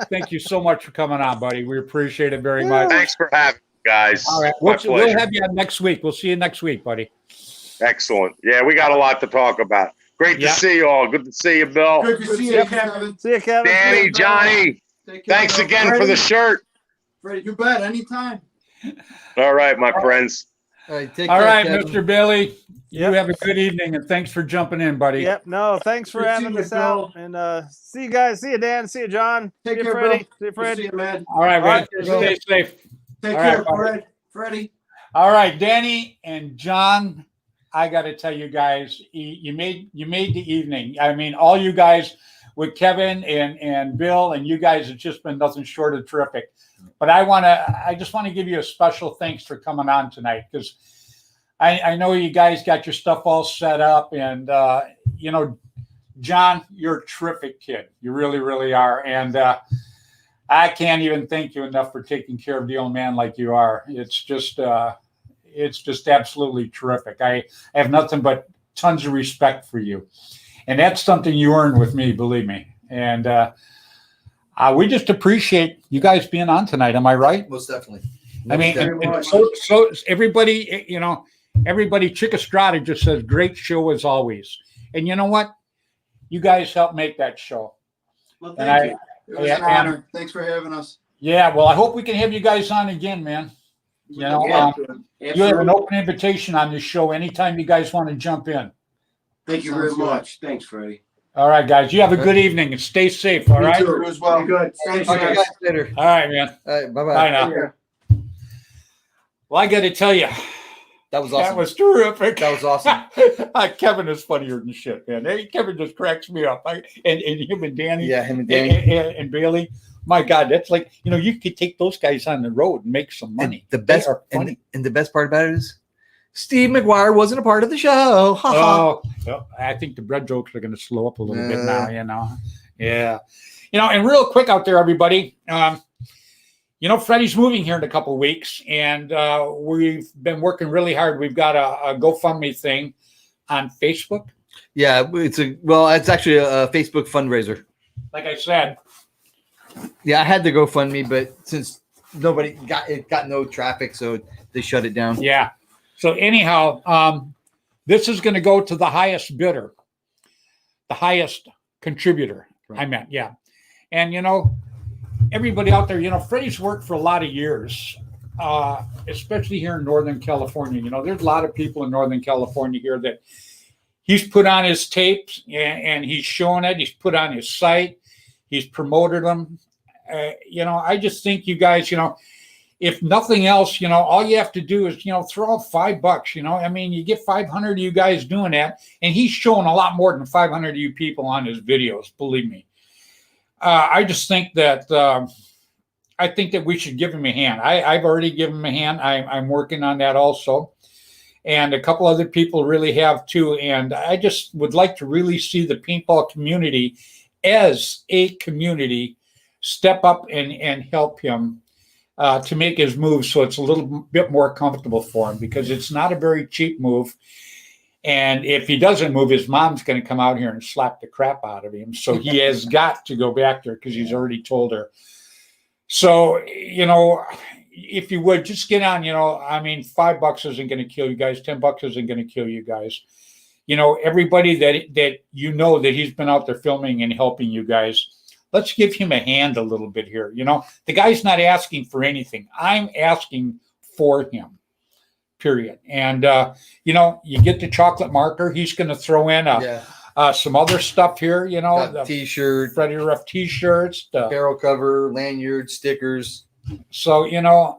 thank you so much for coming on, buddy. We appreciate it very much. Thanks for having me, guys. All right, My we'll pleasure. have you on next week. We'll see you next week, buddy. Excellent. Yeah, we got a lot to talk about. Great to see you all. Good to see you, Bill. Good to see you, Kevin. See you, Kevin. Danny, Johnny, Take care, thanks bro. again for the shirt. Freddie, you bet. Anytime. All right, my friends. All right, take All care, right, Kevin. Mr. Bailey. Yep. You have a good evening, and thanks for jumping in, buddy. Yep. No, thanks for Good having seeing us you, out. And see you guys. See you, Dan. See you, John. Take see you, care, Freddie. Bill. See you, Good Fred. to see you, man. All right, All right, buddy. Bill. Stay safe. Take All care, right, Freddie. All right, Danny and John, I got to tell you guys, you made the evening. I mean, all you guys with Kevin and Bill and you guys have just been nothing short of terrific. But I just want to give you a special thanks for coming on tonight, because I know you guys got your stuff all set up, and you know, John, you're a terrific kid. You really, really are, and I can't even thank you enough for taking care of the old man like you are. It's just absolutely terrific. I have nothing but tons of respect for you, and that's something you earned with me, believe me. And we just appreciate you guys being on tonight. Am I right? Most definitely. I mean, and so everybody, you know, everybody, Chick Estrada just says, great show as always. And you know what? You guys helped make that show. Well, And thank you. It was an and- honor. Thanks for having us. Yeah, well, I hope we can have you guys on again, man. You know, Yeah. you have an open invitation on this show anytime you guys want to jump in. Thank you very much. Thanks, Freddy. All right, guys. You have a good evening and stay safe. All right. You as well. Good. Thanks, Okay, guys. guys, later. All right, man. All right, bye-bye. Bye now. Well, I got to tell you, That was awesome. that was terrific. That was awesome. Kevin is funnier than shit, man. Hey, Kevin just cracks me up. And him and Danny. Yeah, him and And, Danny. and Bailey. My God, that's like, you know, you could take those guys on the road and make some money. And the best They are funny. and the best part about it is Steve McGuire wasn't a part of the show. Ha ha. Oh, well, I think the bread jokes are going to slow up a little bit now, you know. Yeah. You know, and real quick out there, everybody, you know, Freddy's moving here in a couple of weeks, and we've been working really hard. We've got a GoFundMe thing on Facebook. Yeah, it's actually a Facebook fundraiser. Like I said, Yeah, I had to GoFundMe, but since nobody got no traffic, so they shut it down. yeah. So anyhow, this is going to go to the highest bidder, the highest contributor. Right. I meant, yeah. And, you know, everybody out there, you know, Freddy's worked for a lot of years, especially here in Northern California. You know, there's a lot of people in Northern California here that he's put on his tapes and he's showing it. He's put on his site. He's promoted them. You know, I just think you guys, you know, if nothing else, you know, all you have to do is, you know, throw out $5, you know, I mean, you get 500 of you guys doing that, and he's showing a lot more than 500 of you people on his videos, believe me. I just think that, I think that we should give him a hand. I've already given him a hand. I'm working on that also. And a couple other people really have too. And I just would like to really see the paintball community as a community step up and help him to make his move so it's a little bit more comfortable for him, because it's not a very cheap move. And if he doesn't move, his mom's going to come out here and slap the crap out of him. So he has got to go back there because he's already told her. So, you know, if you would just get on, you know, I mean, $5 isn't going to kill you guys. $10 isn't going to kill you guys. You know, everybody that you know that he's been out there filming and helping you guys, let's give him a hand a little bit here. You know, the guy's not asking for anything. I'm asking for him, period. And, you know, you get the chocolate marker. He's going to throw in some other stuff here, you know, Got the T-shirt, Freddy Ruff T-shirts, the barrel cover, lanyard, stickers. So, you know,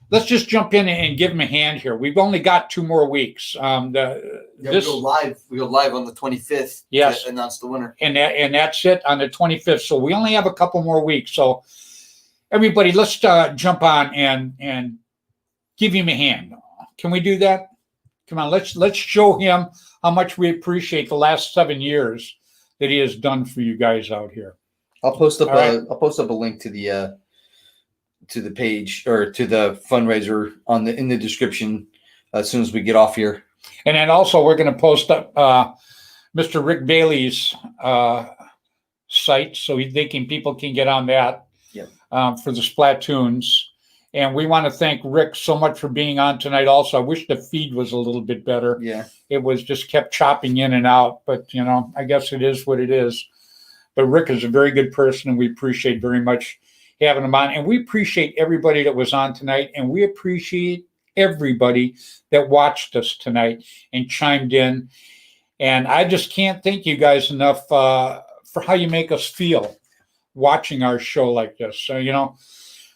let's just jump in and give him a hand here. We've only got 2 more weeks. We go live. We go live on the 25th. Yes. To announce the winner. And that's it on the 25th. So we only have a couple more weeks. So everybody, let's jump on and give him a hand. Can we do that? Come on, let's show him how much we appreciate the last 7 years that he has done for you guys out here. I'll post up All I'll post up a link to the page or to the fundraiser in the description as soon as we get off here. And then also we're going to post up Mr. Rick Bailey's site so people can get on that for the Splatoons. And we want to thank Rick so much for being on tonight also. I wish the feed was a little bit better. Yeah. It was just kept chopping in and out. But, you know, I guess it is what it is. But Rick is a very good person, and we appreciate very much having him on. And we appreciate everybody that was on tonight. And we appreciate everybody that watched us tonight and chimed in. And I just can't thank you guys enough for how you make us feel watching our show like this. So, you know,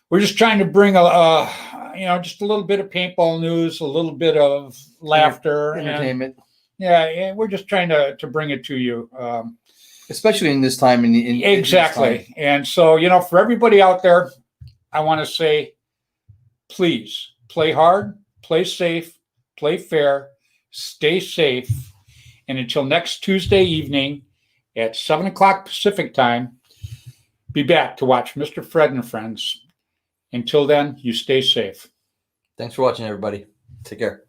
we're just trying to bring just a little bit of paintball news, a little bit of laughter, entertainment. And we're just trying to bring it to you, especially in this time. Exactly. And so, you know, for everybody out there, I want to say, please play hard, play safe, play fair, stay safe, and until next Tuesday evening at 7 o'clock Pacific time, be back to watch Mr. Fred and Friends. Until then, you stay safe. Thanks for watching, everybody. Take care.